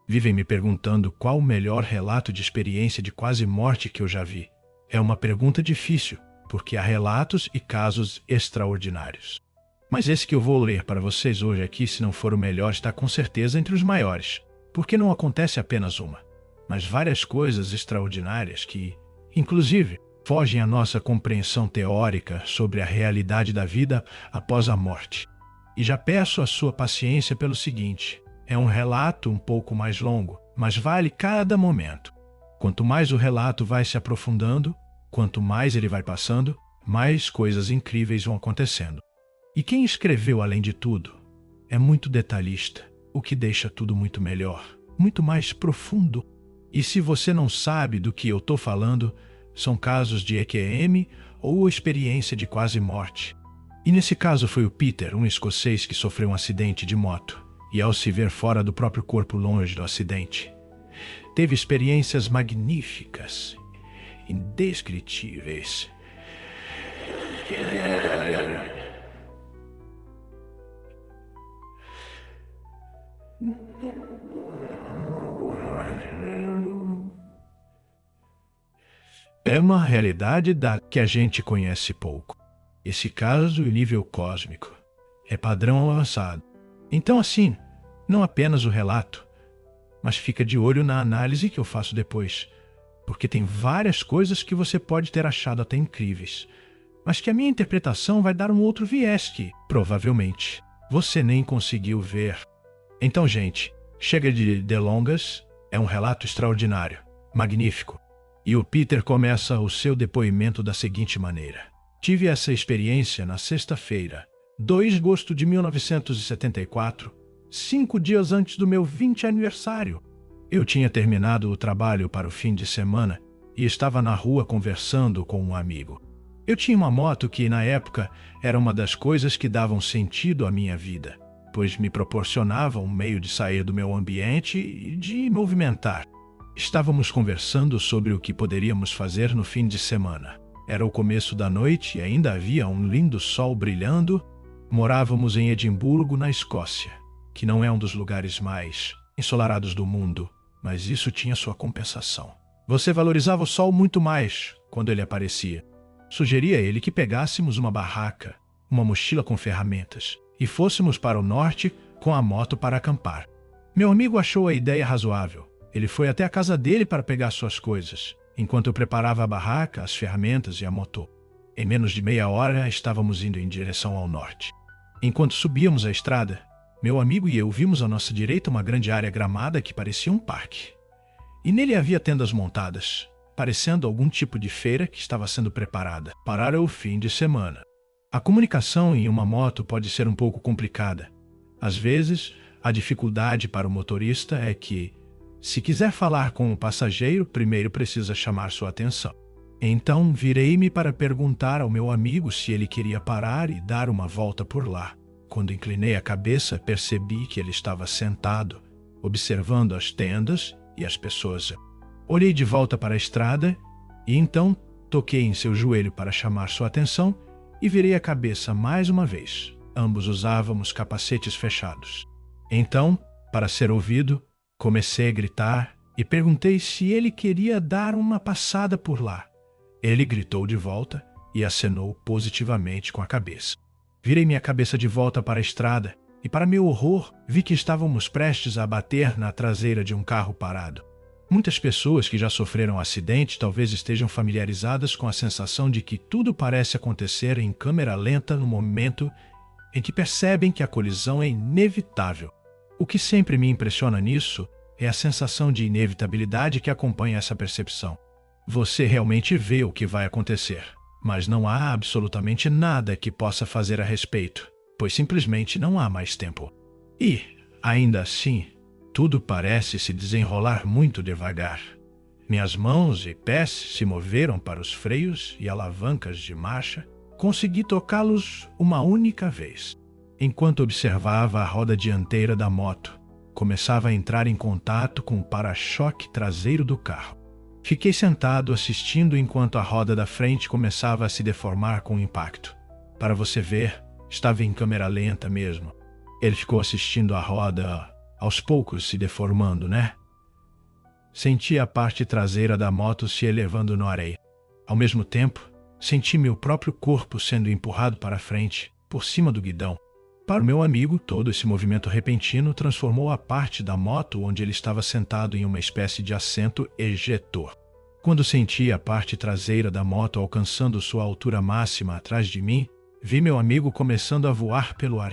Vivem me perguntando qual o melhor relato de experiência de quase morte que eu já vi. É uma pergunta difícil, porque há relatos e casos extraordinários. Mas esse que eu vou ler para vocês hoje aqui, se não for o melhor, está com certeza entre os maiores, porque não acontece apenas uma, mas várias coisas extraordinárias que, inclusive, fogem à nossa compreensão teórica sobre a realidade da vida após a morte. E já peço a sua paciência pelo seguinte: é um relato um pouco mais longo, mas vale cada momento. Quanto mais o relato vai se aprofundando, quanto mais ele vai passando, mais coisas incríveis vão acontecendo. E quem escreveu, além de tudo, é muito detalhista, o que deixa tudo muito melhor, muito mais profundo. E se você não sabe do que eu estou falando, são casos de EQM ou experiência de quase morte. E nesse caso foi o Peter, um escocês que sofreu um acidente de moto, e ao se ver fora do próprio corpo longe do acidente, teve experiências magníficas, indescritíveis. É uma realidade da que a gente conhece pouco. Esse caso em nível cósmico é padrão avançado. Então, assim, não apenas o relato, mas fica de olho na análise que eu faço depois, porque tem várias coisas que você pode ter achado até incríveis, mas que a minha interpretação vai dar um outro viés que, provavelmente, você nem conseguiu ver. Então, gente, chega de delongas, é um relato extraordinário, magnífico. E o Peter começa o seu depoimento da seguinte maneira: tive essa experiência na sexta-feira, 2 de agosto de 1974, 5 dias antes do meu 20º aniversário. Eu tinha terminado o trabalho para o fim de semana e estava na rua conversando com um amigo. Eu tinha uma moto que, na época, era uma das coisas que davam sentido à minha vida, pois me proporcionava um meio de sair do meu ambiente e de movimentar. Estávamos conversando sobre o que poderíamos fazer no fim de semana. Era o começo da noite e ainda havia um lindo sol brilhando. Morávamos em Edimburgo, na Escócia, que não é um dos lugares mais ensolarados do mundo, mas isso tinha sua compensação. Você valorizava o sol muito mais quando ele aparecia. Sugeri a ele que pegássemos uma barraca, uma mochila com ferramentas, e fôssemos para o norte com a moto para acampar. Meu amigo achou a ideia razoável. Ele foi até a casa dele para pegar suas coisas, enquanto eu preparava a barraca, as ferramentas e a moto. Em menos de meia hora, estávamos indo em direção ao norte. Enquanto subíamos a estrada, meu amigo e eu vimos à nossa direita uma grande área gramada que parecia um parque. E nele havia tendas montadas, parecendo algum tipo de feira que estava sendo preparada para o fim de semana. A comunicação em uma moto pode ser um pouco complicada. Às vezes, a dificuldade para o motorista é que, se quiser falar com o passageiro, primeiro precisa chamar sua atenção. Então, virei-me para perguntar ao meu amigo se ele queria parar e dar uma volta por lá. Quando inclinei a cabeça, percebi que ele estava sentado, observando as tendas e as pessoas. Olhei de volta para a estrada e então toquei em seu joelho para chamar sua atenção e virei a cabeça mais uma vez. Ambos usávamos capacetes fechados. Então, para ser ouvido, comecei a gritar e perguntei se ele queria dar uma passada por lá. Ele gritou de volta e acenou positivamente com a cabeça. Virei minha cabeça de volta para a estrada e, para meu horror, vi que estávamos prestes a bater na traseira de um carro parado. Muitas pessoas que já sofreram acidente talvez estejam familiarizadas com a sensação de que tudo parece acontecer em câmera lenta no momento em que percebem que a colisão é inevitável. O que sempre me impressiona nisso é a sensação de inevitabilidade que acompanha essa percepção. Você realmente vê o que vai acontecer, mas não há absolutamente nada que possa fazer a respeito, pois simplesmente não há mais tempo. E, ainda assim, tudo parece se desenrolar muito devagar. Minhas mãos e pés se moveram para os freios e alavancas de marcha. Consegui tocá-los uma única vez. Enquanto observava a roda dianteira da moto, começava a entrar em contato com o para-choque traseiro do carro. Fiquei sentado assistindo enquanto a roda da frente começava a se deformar com o impacto. Para você ver, estava em câmera lenta mesmo. Ele ficou assistindo a roda aos poucos se deformando, né? Senti a parte traseira da moto se elevando na areia. Ao mesmo tempo, senti meu próprio corpo sendo empurrado para frente, por cima do guidão. Para o meu amigo, todo esse movimento repentino transformou a parte da moto onde ele estava sentado em uma espécie de assento ejetor. Quando senti a parte traseira da moto alcançando sua altura máxima atrás de mim, vi meu amigo começando a voar pelo ar.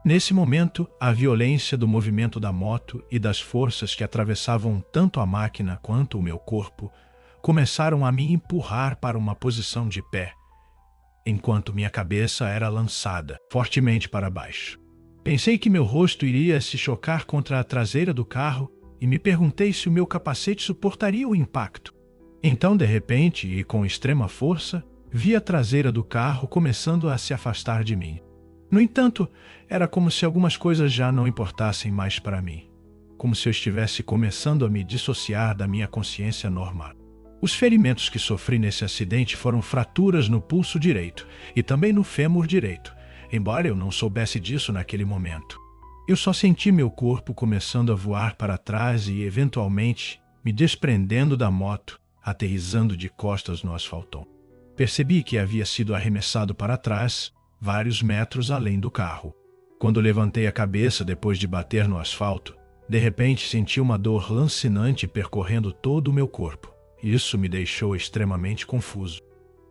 Nesse momento, a violência do movimento da moto e das forças que atravessavam tanto a máquina quanto o meu corpo começaram a me empurrar para uma posição de pé, enquanto minha cabeça era lançada fortemente para baixo. Pensei que meu rosto iria se chocar contra a traseira do carro e me perguntei se o meu capacete suportaria o impacto. Então, de repente, e com extrema força, vi a traseira do carro começando a se afastar de mim. No entanto, era como se algumas coisas já não importassem mais para mim, como se eu estivesse começando a me dissociar da minha consciência normal. Os ferimentos que sofri nesse acidente foram fraturas no pulso direito e também no fêmur direito, embora eu não soubesse disso naquele momento. Eu só senti meu corpo começando a voar para trás e, eventualmente, me desprendendo da moto, aterrissando de costas no asfaltão. Percebi que havia sido arremessado para trás, vários metros além do carro. Quando levantei a cabeça depois de bater no asfalto, de repente senti uma dor lancinante percorrendo todo o meu corpo. Isso me deixou extremamente confuso.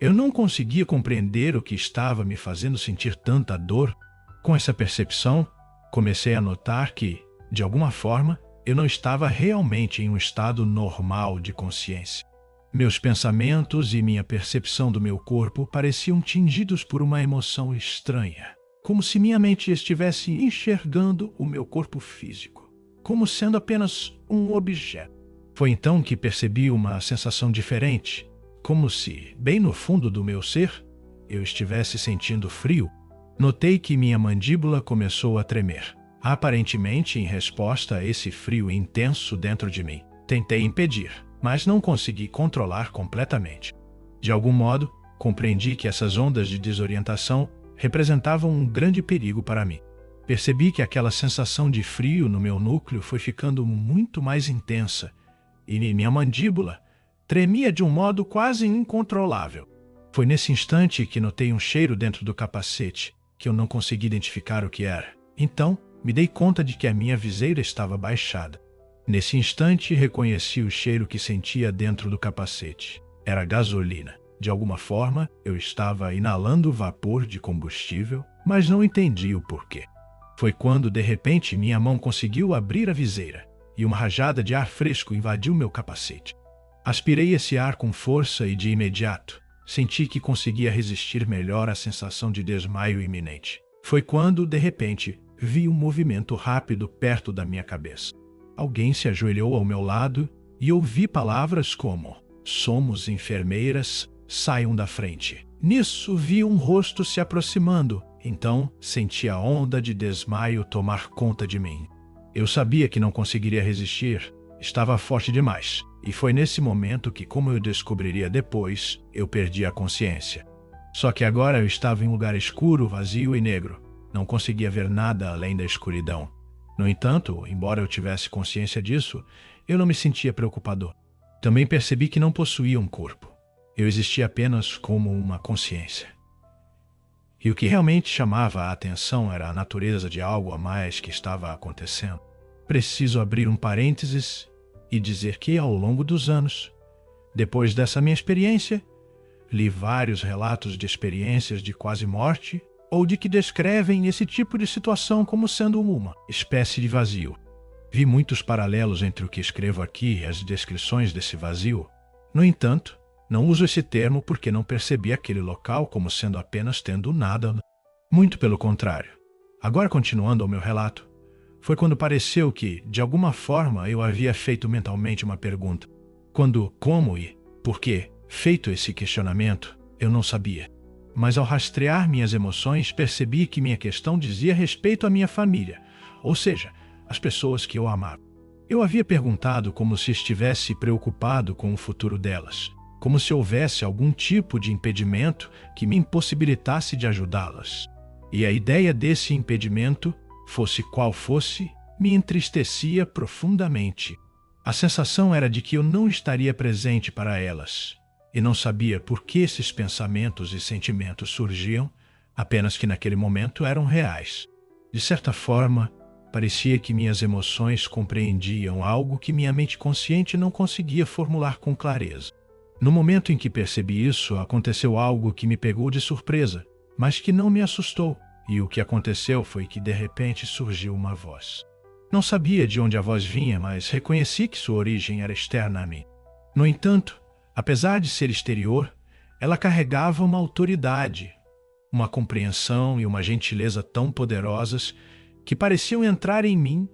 Eu não conseguia compreender o que estava me fazendo sentir tanta dor. Com essa percepção, comecei a notar que, de alguma forma, eu não estava realmente em um estado normal de consciência. Meus pensamentos e minha percepção do meu corpo pareciam tingidos por uma emoção estranha, como se minha mente estivesse enxergando o meu corpo físico, como sendo apenas um objeto. Foi então que percebi uma sensação diferente, como se, bem no fundo do meu ser, eu estivesse sentindo frio. Notei que minha mandíbula começou a tremer, aparentemente em resposta a esse frio intenso dentro de mim. Tentei impedir, mas não consegui controlar completamente. De algum modo, compreendi que essas ondas de desorientação representavam um grande perigo para mim. Percebi que aquela sensação de frio no meu núcleo foi ficando muito mais intensa e minha mandíbula tremia de um modo quase incontrolável. Foi nesse instante que notei um cheiro dentro do capacete, que eu não consegui identificar o que era. Então, me dei conta de que a minha viseira estava baixada. Nesse instante, reconheci o cheiro que sentia dentro do capacete. Era gasolina. De alguma forma, eu estava inalando vapor de combustível, mas não entendi o porquê. Foi quando, de repente, minha mão conseguiu abrir a viseira e uma rajada de ar fresco invadiu meu capacete. Aspirei esse ar com força e, de imediato, senti que conseguia resistir melhor à sensação de desmaio iminente. Foi quando, de repente, vi um movimento rápido perto da minha cabeça. Alguém se ajoelhou ao meu lado e ouvi palavras como: "Somos enfermeiras, saiam da frente." Nisso, vi um rosto se aproximando. Então, senti a onda de desmaio tomar conta de mim. Eu sabia que não conseguiria resistir, estava forte demais. E foi nesse momento que, como eu descobriria depois, eu perdi a consciência. Só que agora eu estava em um lugar escuro, vazio e negro. Não conseguia ver nada além da escuridão. No entanto, embora eu tivesse consciência disso, eu não me sentia preocupado. Também percebi que não possuía um corpo. Eu existia apenas como uma consciência. E o que realmente chamava a atenção era a natureza de algo a mais que estava acontecendo. Preciso abrir um parênteses e dizer que, ao longo dos anos, depois dessa minha experiência, li vários relatos de experiências de quase morte ou de que descrevem esse tipo de situação como sendo uma espécie de vazio. Vi muitos paralelos entre o que escrevo aqui e as descrições desse vazio. No entanto, não uso esse termo porque não percebi aquele local como sendo apenas tendo nada. Muito pelo contrário. Agora, continuando ao meu relato, foi quando pareceu que, de alguma forma, eu havia feito mentalmente uma pergunta. Quando, como e por que, feito esse questionamento, eu não sabia. Mas ao rastrear minhas emoções, percebi que minha questão dizia respeito à minha família, ou seja, às pessoas que eu amava. Eu havia perguntado como se estivesse preocupado com o futuro delas, como se houvesse algum tipo de impedimento que me impossibilitasse de ajudá-las. E a ideia desse impedimento, fosse qual fosse, me entristecia profundamente. A sensação era de que eu não estaria presente para elas, e não sabia por que esses pensamentos e sentimentos surgiam, apenas que naquele momento eram reais. De certa forma, parecia que minhas emoções compreendiam algo que minha mente consciente não conseguia formular com clareza. No momento em que percebi isso, aconteceu algo que me pegou de surpresa, mas que não me assustou, e o que aconteceu foi que de repente surgiu uma voz. Não sabia de onde a voz vinha, mas reconheci que sua origem era externa a mim. No entanto, apesar de ser exterior, ela carregava uma autoridade, uma compreensão e uma gentileza tão poderosas que pareciam entrar em mim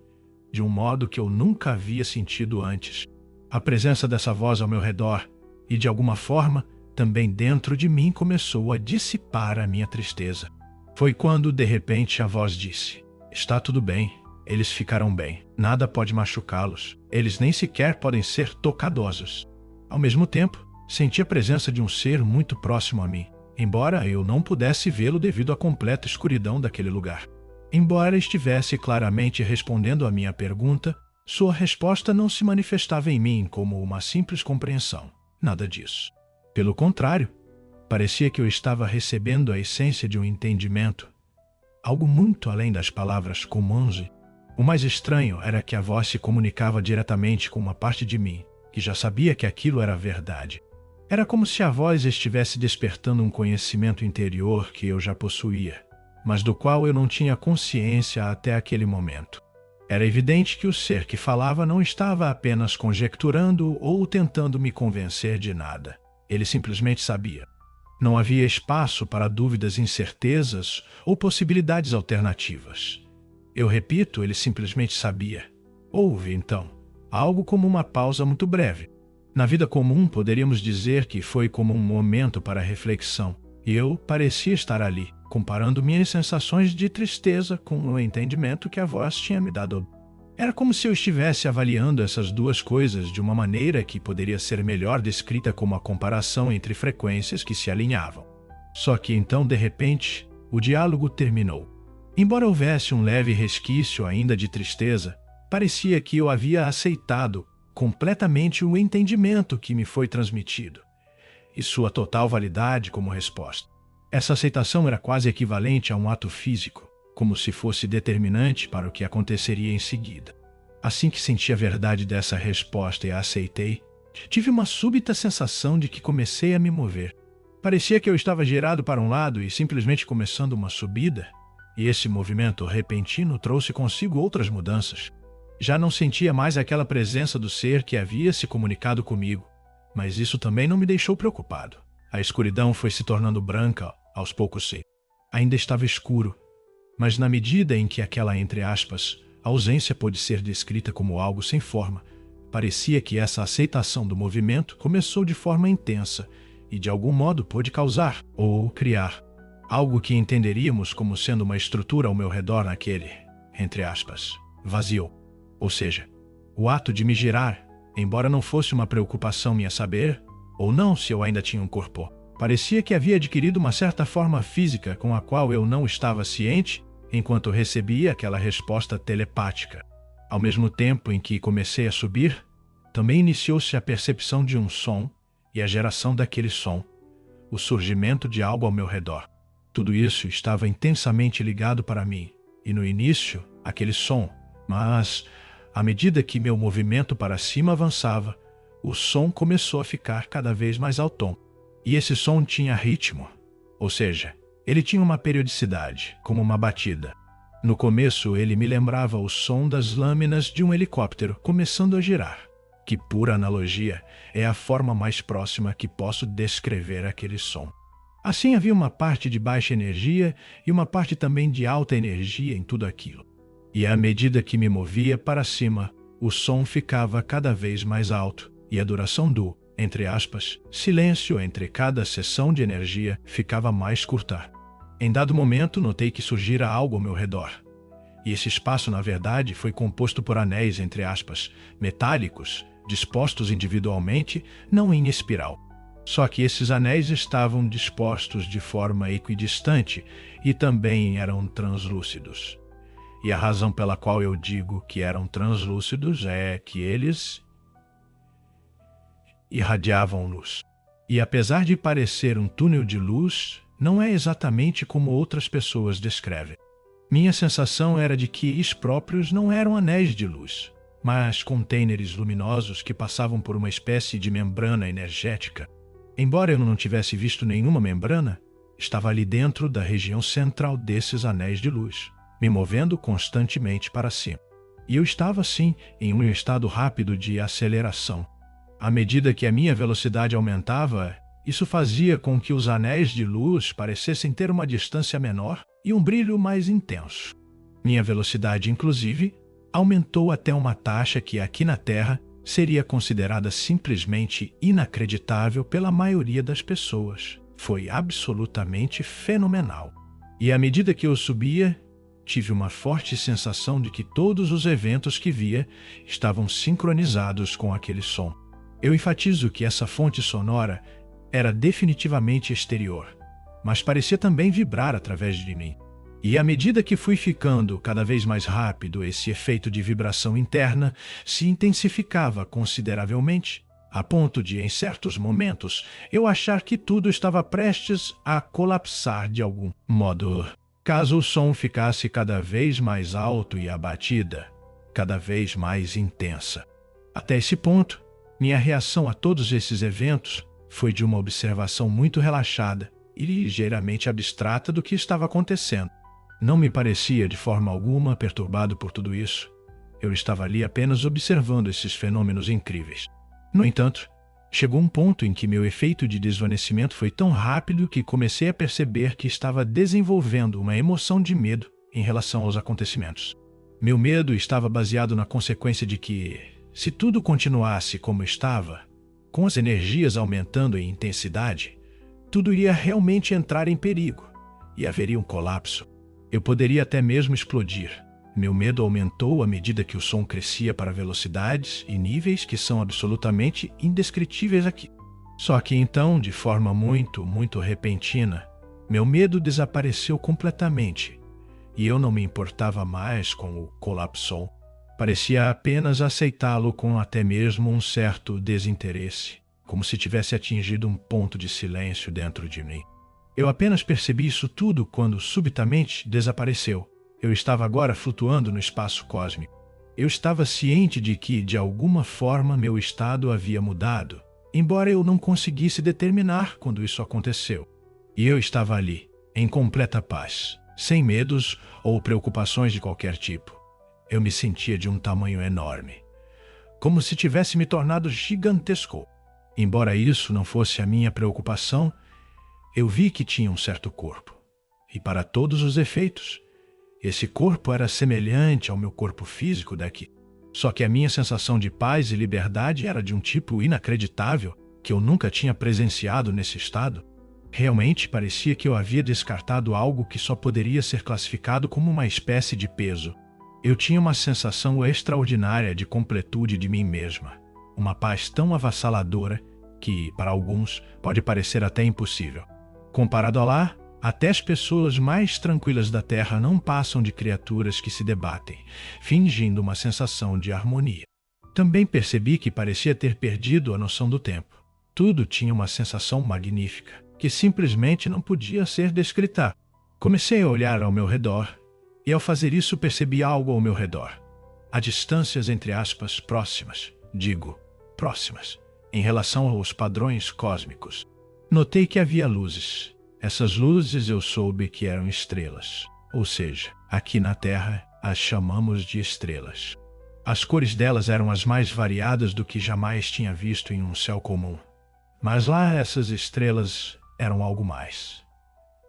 de um modo que eu nunca havia sentido antes. A presença dessa voz ao meu redor e, de alguma forma, também dentro de mim começou a dissipar a minha tristeza. Foi quando, de repente, a voz disse: "Está tudo bem, eles ficarão bem, nada pode machucá-los, eles nem sequer podem ser tocadosos." Ao mesmo tempo, senti a presença de um ser muito próximo a mim, embora eu não pudesse vê-lo devido à completa escuridão daquele lugar. Embora estivesse claramente respondendo à minha pergunta, sua resposta não se manifestava em mim como uma simples compreensão. Nada disso. Pelo contrário, parecia que eu estava recebendo a essência de um entendimento, algo muito além das palavras comuns. O mais estranho era que a voz se comunicava diretamente com uma parte de mim, que já sabia que aquilo era verdade. Era como se a voz estivesse despertando um conhecimento interior que eu já possuía, mas do qual eu não tinha consciência até aquele momento. Era evidente que o ser que falava não estava apenas conjecturando ou tentando me convencer de nada. Ele simplesmente sabia. Não havia espaço para dúvidas, incertezas ou possibilidades alternativas. Eu repito, ele simplesmente sabia. Houve, então, algo como uma pausa muito breve. Na vida comum, poderíamos dizer que foi como um momento para reflexão, e eu parecia estar ali, comparando minhas sensações de tristeza com o entendimento que a voz tinha me dado. Era como se eu estivesse avaliando essas duas coisas de uma maneira que poderia ser melhor descrita como a comparação entre frequências que se alinhavam. Só que então, de repente, o diálogo terminou. Embora houvesse um leve resquício ainda de tristeza, parecia que eu havia aceitado completamente o entendimento que me foi transmitido, e sua total validade como resposta. Essa aceitação era quase equivalente a um ato físico, como se fosse determinante para o que aconteceria em seguida. Assim que senti a verdade dessa resposta e a aceitei, tive uma súbita sensação de que comecei a me mover. Parecia que eu estava girado para um lado e simplesmente começando uma subida, e esse movimento repentino trouxe consigo outras mudanças. Já não sentia mais aquela presença do ser que havia se comunicado comigo, mas isso também não me deixou preocupado. A escuridão foi se tornando branca aos poucos. Ainda estava escuro, mas na medida em que aquela, entre aspas, ausência pôde ser descrita como algo sem forma, parecia que essa aceitação do movimento começou de forma intensa e de algum modo pôde causar ou criar algo que entenderíamos como sendo uma estrutura ao meu redor naquele, entre aspas, vazio. Ou seja, o ato de me girar, embora não fosse uma preocupação minha saber, ou não se eu ainda tinha um corpo, parecia que havia adquirido uma certa forma física com a qual eu não estava ciente enquanto recebia aquela resposta telepática. Ao mesmo tempo em que comecei a subir, também iniciou-se a percepção de um som e a geração daquele som, o surgimento de algo ao meu redor. Tudo isso estava intensamente ligado para mim, e no início, aquele som, mas à medida que meu movimento para cima avançava, o som começou a ficar cada vez mais alto. E esse som tinha ritmo, ou seja, ele tinha uma periodicidade, como uma batida. No começo, ele me lembrava o som das lâminas de um helicóptero começando a girar, que, por analogia, é a forma mais próxima que posso descrever aquele som. Assim, havia uma parte de baixa energia e uma parte também de alta energia em tudo aquilo. E à medida que me movia para cima, o som ficava cada vez mais alto, e a duração do, entre aspas, silêncio entre cada seção de energia ficava mais curta. Em dado momento, notei que surgira algo ao meu redor. E esse espaço, na verdade, foi composto por anéis, entre aspas, metálicos, dispostos individualmente, não em espiral. Só que esses anéis estavam dispostos de forma equidistante e também eram translúcidos. E a razão pela qual eu digo que eram translúcidos é que eles irradiavam luz. E apesar de parecer um túnel de luz, não é exatamente como outras pessoas descrevem. Minha sensação era de que eles próprios não eram anéis de luz, mas contêineres luminosos que passavam por uma espécie de membrana energética. Embora eu não tivesse visto nenhuma membrana, estava ali dentro da região central desses anéis de luz, me movendo constantemente para cima. E eu estava, sim, em um estado rápido de aceleração. À medida que a minha velocidade aumentava, isso fazia com que os anéis de luz parecessem ter uma distância menor e um brilho mais intenso. Minha velocidade, inclusive, aumentou até uma taxa que aqui na Terra seria considerada simplesmente inacreditável pela maioria das pessoas. Foi absolutamente fenomenal. E à medida que eu subia, tive uma forte sensação de que todos os eventos que via estavam sincronizados com aquele som. Eu enfatizo que essa fonte sonora era definitivamente exterior, mas parecia também vibrar através de mim. E à medida que fui ficando cada vez mais rápido, esse efeito de vibração interna se intensificava consideravelmente, a ponto de, em certos momentos, eu achar que tudo estava prestes a colapsar de algum modo, caso o som ficasse cada vez mais alto e a batida cada vez mais intensa. Até esse ponto, minha reação a todos esses eventos foi de uma observação muito relaxada e ligeiramente abstrata do que estava acontecendo. Não me parecia de forma alguma perturbado por tudo isso. Eu estava ali apenas observando esses fenômenos incríveis. No entanto, chegou um ponto em que meu efeito de desvanecimento foi tão rápido que comecei a perceber que estava desenvolvendo uma emoção de medo em relação aos acontecimentos. Meu medo estava baseado na consequência de que, se tudo continuasse como estava, com as energias aumentando em intensidade, tudo iria realmente entrar em perigo e haveria um colapso. Eu poderia até mesmo explodir. Meu medo aumentou à medida que o som crescia para velocidades e níveis que são absolutamente indescritíveis aqui. Só que então, de forma muito repentina, meu medo desapareceu completamente e eu não me importava mais com o colapso. Parecia apenas aceitá-lo com até mesmo um certo desinteresse, como se tivesse atingido um ponto de silêncio dentro de mim. Eu apenas percebi isso tudo quando subitamente desapareceu. Eu estava agora flutuando no espaço cósmico. Eu estava ciente de que, de alguma forma, meu estado havia mudado, embora eu não conseguisse determinar quando isso aconteceu. E eu estava ali, em completa paz, sem medos ou preocupações de qualquer tipo. Eu me sentia de um tamanho enorme, como se tivesse me tornado gigantesco. Embora isso não fosse a minha preocupação, eu vi que tinha um certo corpo. E para todos os efeitos, esse corpo era semelhante ao meu corpo físico daqui. Só que a minha sensação de paz e liberdade era de um tipo inacreditável que eu nunca tinha presenciado nesse estado. Realmente parecia que eu havia descartado algo que só poderia ser classificado como uma espécie de peso. Eu tinha uma sensação extraordinária de completude de mim mesma. Uma paz tão avassaladora que, para alguns, pode parecer até impossível. Comparado a lá, até as pessoas mais tranquilas da Terra não passam de criaturas que se debatem, fingindo uma sensação de harmonia. Também percebi que parecia ter perdido a noção do tempo. Tudo tinha uma sensação magnífica, que simplesmente não podia ser descrita. Comecei a olhar ao meu redor, e ao fazer isso percebi algo ao meu redor. Há distâncias entre aspas próximas, em relação aos padrões cósmicos. Notei que havia luzes. Essas luzes eu soube que eram estrelas, ou seja, aqui na Terra as chamamos de estrelas. As cores delas eram as mais variadas do que jamais tinha visto em um céu comum. Mas lá essas estrelas eram algo mais.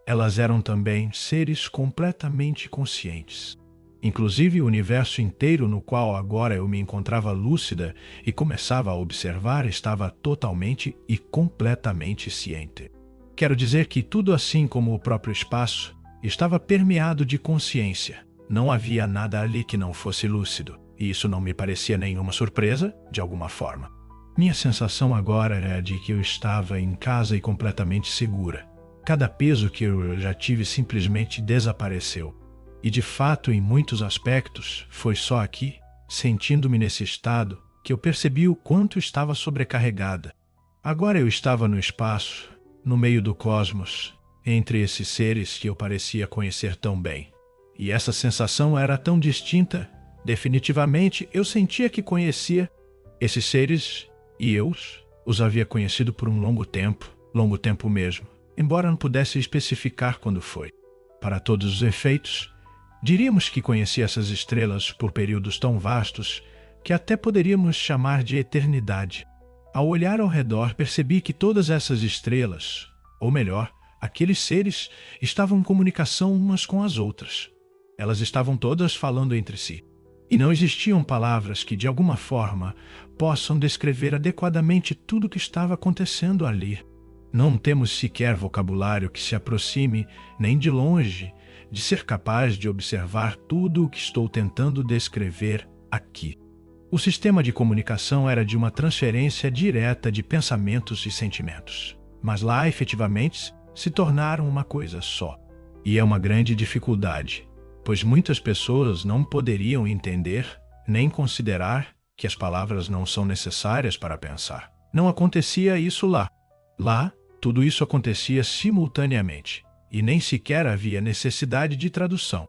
Elas eram também seres completamente conscientes. Inclusive o universo inteiro no qual agora eu me encontrava lúcida e começava a observar estava totalmente e completamente ciente. Quero dizer que tudo, assim como o próprio espaço, estava permeado de consciência. Não havia nada ali que não fosse lúcido, e isso não me parecia nenhuma surpresa, de alguma forma. Minha sensação agora era de que eu estava em casa e completamente segura. Cada peso que eu já tive simplesmente desapareceu. E de fato, em muitos aspectos, foi só aqui, sentindo-me nesse estado, que eu percebi o quanto estava sobrecarregada. Agora eu estava no espaço, no meio do cosmos, entre esses seres que eu parecia conhecer tão bem. E essa sensação era tão distinta. Definitivamente, eu sentia que conhecia esses seres e eu os havia conhecido por um longo tempo mesmo, embora não pudesse especificar quando foi. Para todos os efeitos, diríamos que conhecia essas estrelas por períodos tão vastos que até poderíamos chamar de eternidade. Ao olhar ao redor, percebi que todas essas estrelas, ou melhor, aqueles seres, estavam em comunicação umas com as outras. Elas estavam todas falando entre si. E não existiam palavras que, de alguma forma, possam descrever adequadamente tudo o que estava acontecendo ali. Não temos sequer vocabulário que se aproxime, nem de longe, de ser capaz de observar tudo o que estou tentando descrever aqui. O sistema de comunicação era de uma transferência direta de pensamentos e sentimentos. Mas lá, efetivamente, se tornaram uma coisa só. E é uma grande dificuldade, pois muitas pessoas não poderiam entender nem considerar que as palavras não são necessárias para pensar. Não acontecia isso lá. Lá, tudo isso acontecia simultaneamente, e nem sequer havia necessidade de tradução.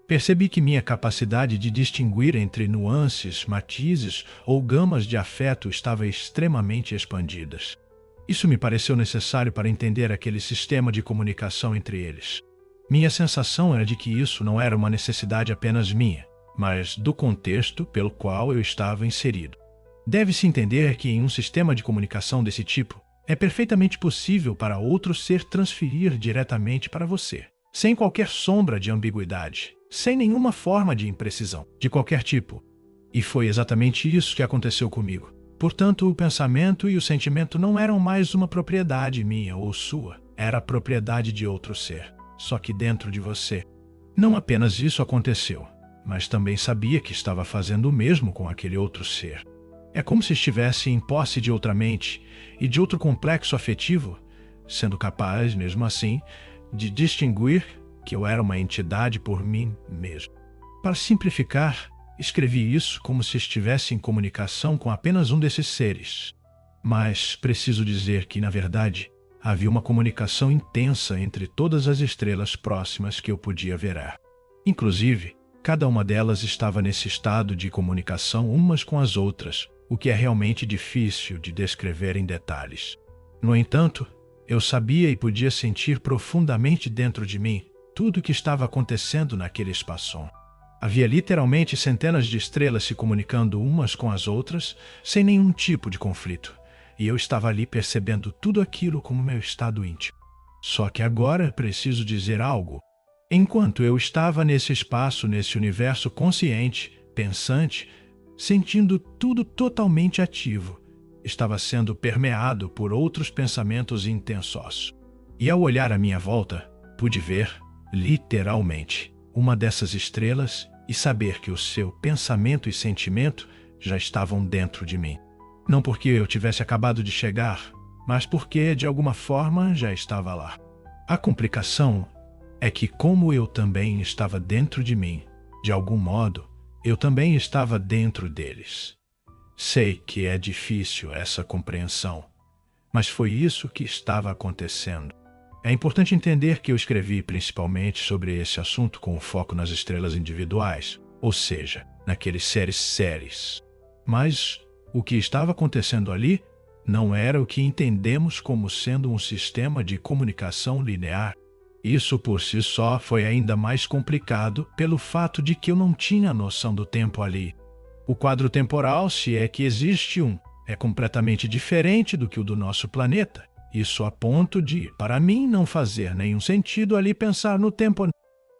Percebi que minha capacidade de distinguir entre nuances, matizes ou gamas de afeto estava extremamente expandidas. Isso me pareceu necessário para entender aquele sistema de comunicação entre eles. Minha sensação era de que isso não era uma necessidade apenas minha, mas do contexto pelo qual eu estava inserido. Deve-se entender que em um sistema de comunicação desse tipo, é perfeitamente possível para outro ser transferir diretamente para você, sem qualquer sombra de ambiguidade, sem nenhuma forma de imprecisão, de qualquer tipo. E foi exatamente isso que aconteceu comigo. Portanto, o pensamento e o sentimento não eram mais uma propriedade minha ou sua, era a propriedade de outro ser, só que dentro de você. Não apenas isso aconteceu, mas também sabia que estava fazendo o mesmo com aquele outro ser. É como se estivesse em posse de outra mente e de outro complexo afetivo, sendo capaz, mesmo assim, de distinguir que eu era uma entidade por mim mesmo. Para simplificar, escrevi isso como se estivesse em comunicação com apenas um desses seres. Mas preciso dizer que, na verdade, havia uma comunicação intensa entre todas as estrelas próximas que eu podia ver. Inclusive, cada uma delas estava nesse estado de comunicação umas com as outras, o que é realmente difícil de descrever em detalhes. No entanto, eu sabia e podia sentir profundamente dentro de mim tudo o que estava acontecendo naquele espaço. Havia literalmente centenas de estrelas se comunicando umas com as outras, sem nenhum tipo de conflito, e eu estava ali percebendo tudo aquilo como meu estado íntimo. Só que agora preciso dizer algo. Enquanto eu estava nesse espaço, nesse universo consciente, pensante, sentindo tudo totalmente ativo, estava sendo permeado por outros pensamentos intensos. E ao olhar à minha volta, pude ver, literalmente, uma dessas estrelas e saber que o seu pensamento e sentimento já estavam dentro de mim. Não porque eu tivesse acabado de chegar, mas porque, de alguma forma, já estava lá. A complicação é que, como eu também estava dentro de mim, de algum modo, eu também estava dentro deles. Sei que é difícil essa compreensão, mas foi isso que estava acontecendo. É importante entender que eu escrevi principalmente sobre esse assunto com foco nas estrelas individuais, ou seja, naqueles seres. Mas o que estava acontecendo ali não era o que entendemos como sendo um sistema de comunicação linear. Isso por si só foi ainda mais complicado pelo fato de que eu não tinha noção do tempo ali. O quadro temporal, se é que existe um, é completamente diferente do que o do nosso planeta. Isso a ponto de, para mim, não fazer nenhum sentido ali pensar no tempo.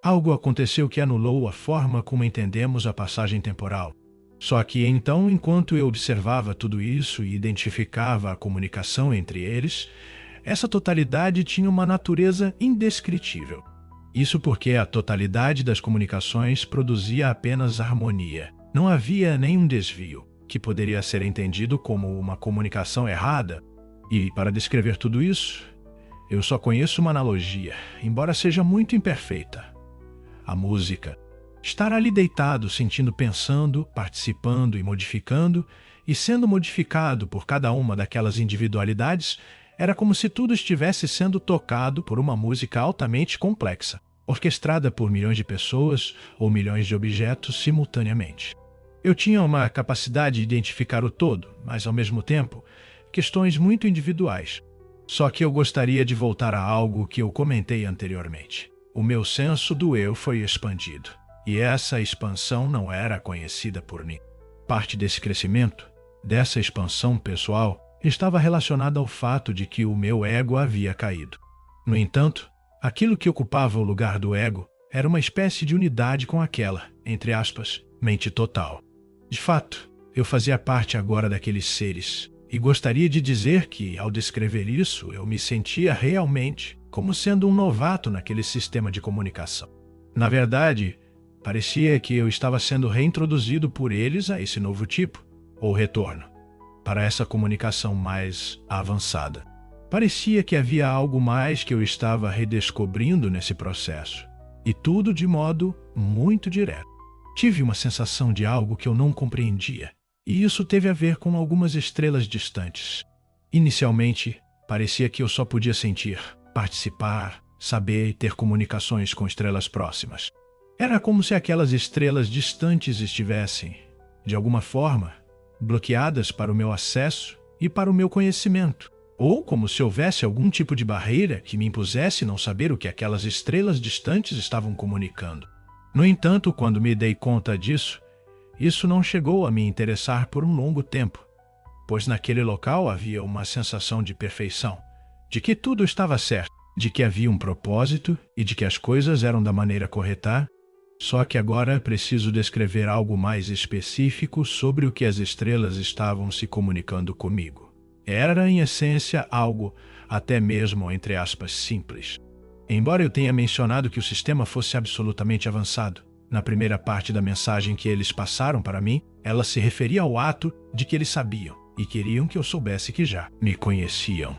Algo aconteceu que anulou a forma como entendemos a passagem temporal. Só que então, enquanto eu observava tudo isso e identificava a comunicação entre eles, essa totalidade tinha uma natureza indescritível. Isso porque a totalidade das comunicações produzia apenas harmonia. Não havia nenhum desvio, que poderia ser entendido como uma comunicação errada. E, para descrever tudo isso, eu só conheço uma analogia, embora seja muito imperfeita. A música. Estar ali deitado, sentindo, pensando, participando e modificando, e sendo modificado por cada uma daquelas individualidades, era como se tudo estivesse sendo tocado por uma música altamente complexa, orquestrada por milhões de pessoas ou milhões de objetos simultaneamente. Eu tinha uma capacidade de identificar o todo, mas ao mesmo tempo, questões muito individuais. Só que eu gostaria de voltar a algo que eu comentei anteriormente. O meu senso do eu foi expandido, e essa expansão não era conhecida por mim. Parte desse crescimento, dessa expansão pessoal, estava relacionada ao fato de que o meu ego havia caído. No entanto, aquilo que ocupava o lugar do ego era uma espécie de unidade com aquela, entre aspas, mente total. De fato, eu fazia parte agora daqueles seres, e gostaria de dizer que, ao descrever isso, eu me sentia realmente como sendo um novato naquele sistema de comunicação. Na verdade, parecia que eu estava sendo reintroduzido por eles a esse novo tipo, ou retorno, para essa comunicação mais avançada. Parecia que havia algo mais que eu estava redescobrindo nesse processo, e tudo de modo muito direto. Tive uma sensação de algo que eu não compreendia, e isso teve a ver com algumas estrelas distantes. Inicialmente, parecia que eu só podia sentir, participar, saber e ter comunicações com estrelas próximas. Era como se aquelas estrelas distantes estivessem, de alguma forma, bloqueadas para o meu acesso e para o meu conhecimento, ou como se houvesse algum tipo de barreira que me impusesse não saber o que aquelas estrelas distantes estavam comunicando. No entanto, quando me dei conta disso, isso não chegou a me interessar por um longo tempo, pois naquele local havia uma sensação de perfeição, de que tudo estava certo, de que havia um propósito e de que as coisas eram da maneira correta. Só que agora preciso descrever algo mais específico sobre o que as estrelas estavam se comunicando comigo. Era, em essência, algo, até mesmo, entre aspas, simples. Embora eu tenha mencionado que o sistema fosse absolutamente avançado, na primeira parte da mensagem que eles passaram para mim, ela se referia ao ato de que eles sabiam e queriam que eu soubesse que já me conheciam.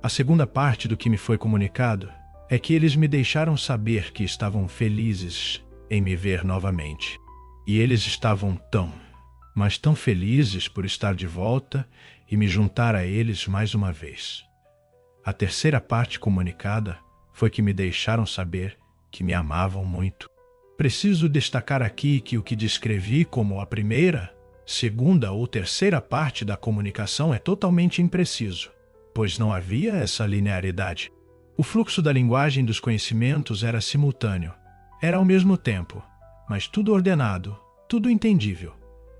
A segunda parte do que me foi comunicado é que eles me deixaram saber que estavam felizes em me ver novamente. E eles estavam tão, mas tão felizes por estar de volta e me juntar a eles mais uma vez. A terceira parte comunicada foi que me deixaram saber que me amavam muito. Preciso destacar aqui que o que descrevi como a primeira, segunda ou terceira parte da comunicação é totalmente impreciso, pois não havia essa linearidade. O fluxo da linguagem dos conhecimentos era simultâneo. Era ao mesmo tempo, mas tudo ordenado, tudo entendível.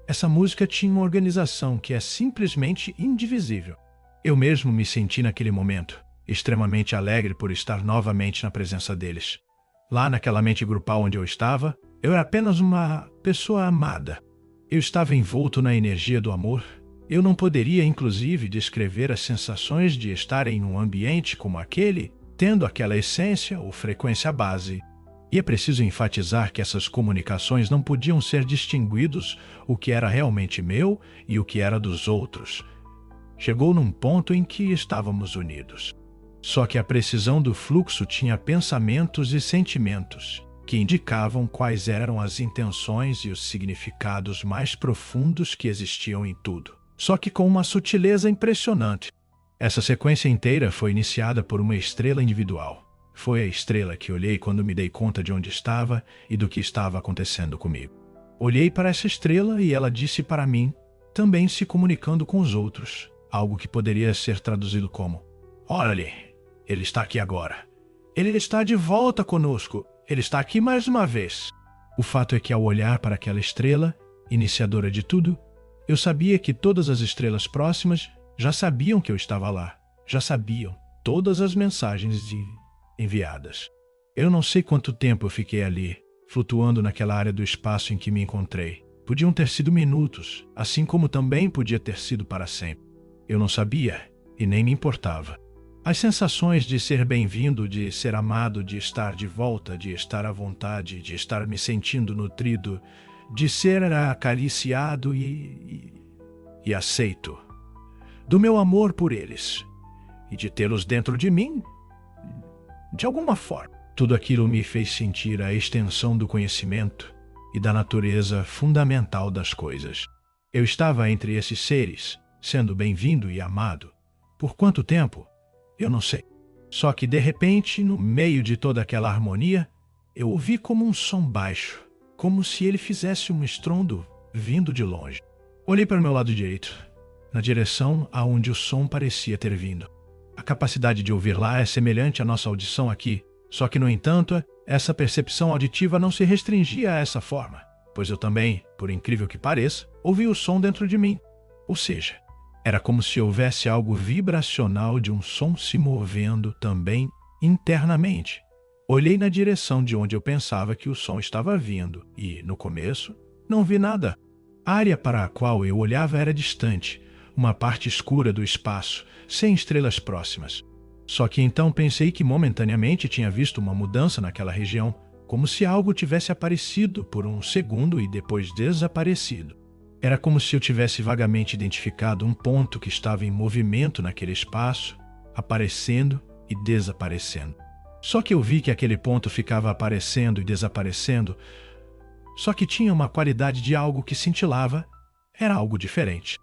Essa música tinha uma organização que é simplesmente indivisível. Eu mesmo me senti naquele momento, extremamente alegre por estar novamente na presença deles. Lá naquela mente grupal onde eu estava, eu era apenas uma pessoa amada. Eu estava envolto na energia do amor. Eu não poderia, inclusive, descrever as sensações de estar em um ambiente como aquele, tendo aquela essência ou frequência base. E é preciso enfatizar que essas comunicações não podiam ser distinguidos o que era realmente meu e o que era dos outros. Chegou num ponto em que estávamos unidos. Só que a precisão do fluxo tinha pensamentos e sentimentos que indicavam quais eram as intenções e os significados mais profundos que existiam em tudo, só que com uma sutileza impressionante. Essa sequência inteira foi iniciada por uma estrela individual. Foi a estrela que olhei quando me dei conta de onde estava e do que estava acontecendo comigo. Olhei para essa estrela e ela disse para mim, também se comunicando com os outros, algo que poderia ser traduzido como: "Olhe, ele está aqui agora. Ele está de volta conosco. Ele está aqui mais uma vez." O fato é que ao olhar para aquela estrela, iniciadora de tudo, eu sabia que todas as estrelas próximas já sabiam que eu estava lá. Já sabiam todas as mensagens enviadas. Eu não sei quanto tempo eu fiquei ali, flutuando naquela área do espaço em que me encontrei. Podiam ter sido minutos, assim como também podia ter sido para sempre. Eu não sabia e nem me importava. As sensações de ser bem-vindo, de ser amado, de estar de volta, de estar à vontade, de estar me sentindo nutrido, de ser acariciado e aceito, do meu amor por eles e de tê-los dentro de mim, de alguma forma. Tudo aquilo me fez sentir a extensão do conhecimento e da natureza fundamental das coisas. Eu estava entre esses seres, sendo bem-vindo e amado. Por quanto tempo? Eu não sei. Só que, de repente, no meio de toda aquela harmonia, eu ouvi como um som baixo, como se ele fizesse um estrondo vindo de longe. Olhei para o meu lado direito, na direção aonde o som parecia ter vindo. A capacidade de ouvir lá é semelhante à nossa audição aqui, só que, no entanto, essa percepção auditiva não se restringia a essa forma, pois eu também, por incrível que pareça, ouvi o som dentro de mim. Ou seja, era como se houvesse algo vibracional de um som se movendo também internamente. Olhei na direção de onde eu pensava que o som estava vindo e, no começo, não vi nada. A área para a qual eu olhava era distante, uma parte escura do espaço, sem estrelas próximas. Só que então pensei que momentaneamente tinha visto uma mudança naquela região, como se algo tivesse aparecido por um segundo e depois desaparecido. Era como se eu tivesse vagamente identificado um ponto que estava em movimento naquele espaço, aparecendo e desaparecendo. Só que eu vi que aquele ponto ficava aparecendo e desaparecendo, só que tinha uma qualidade de algo que cintilava, era algo diferente.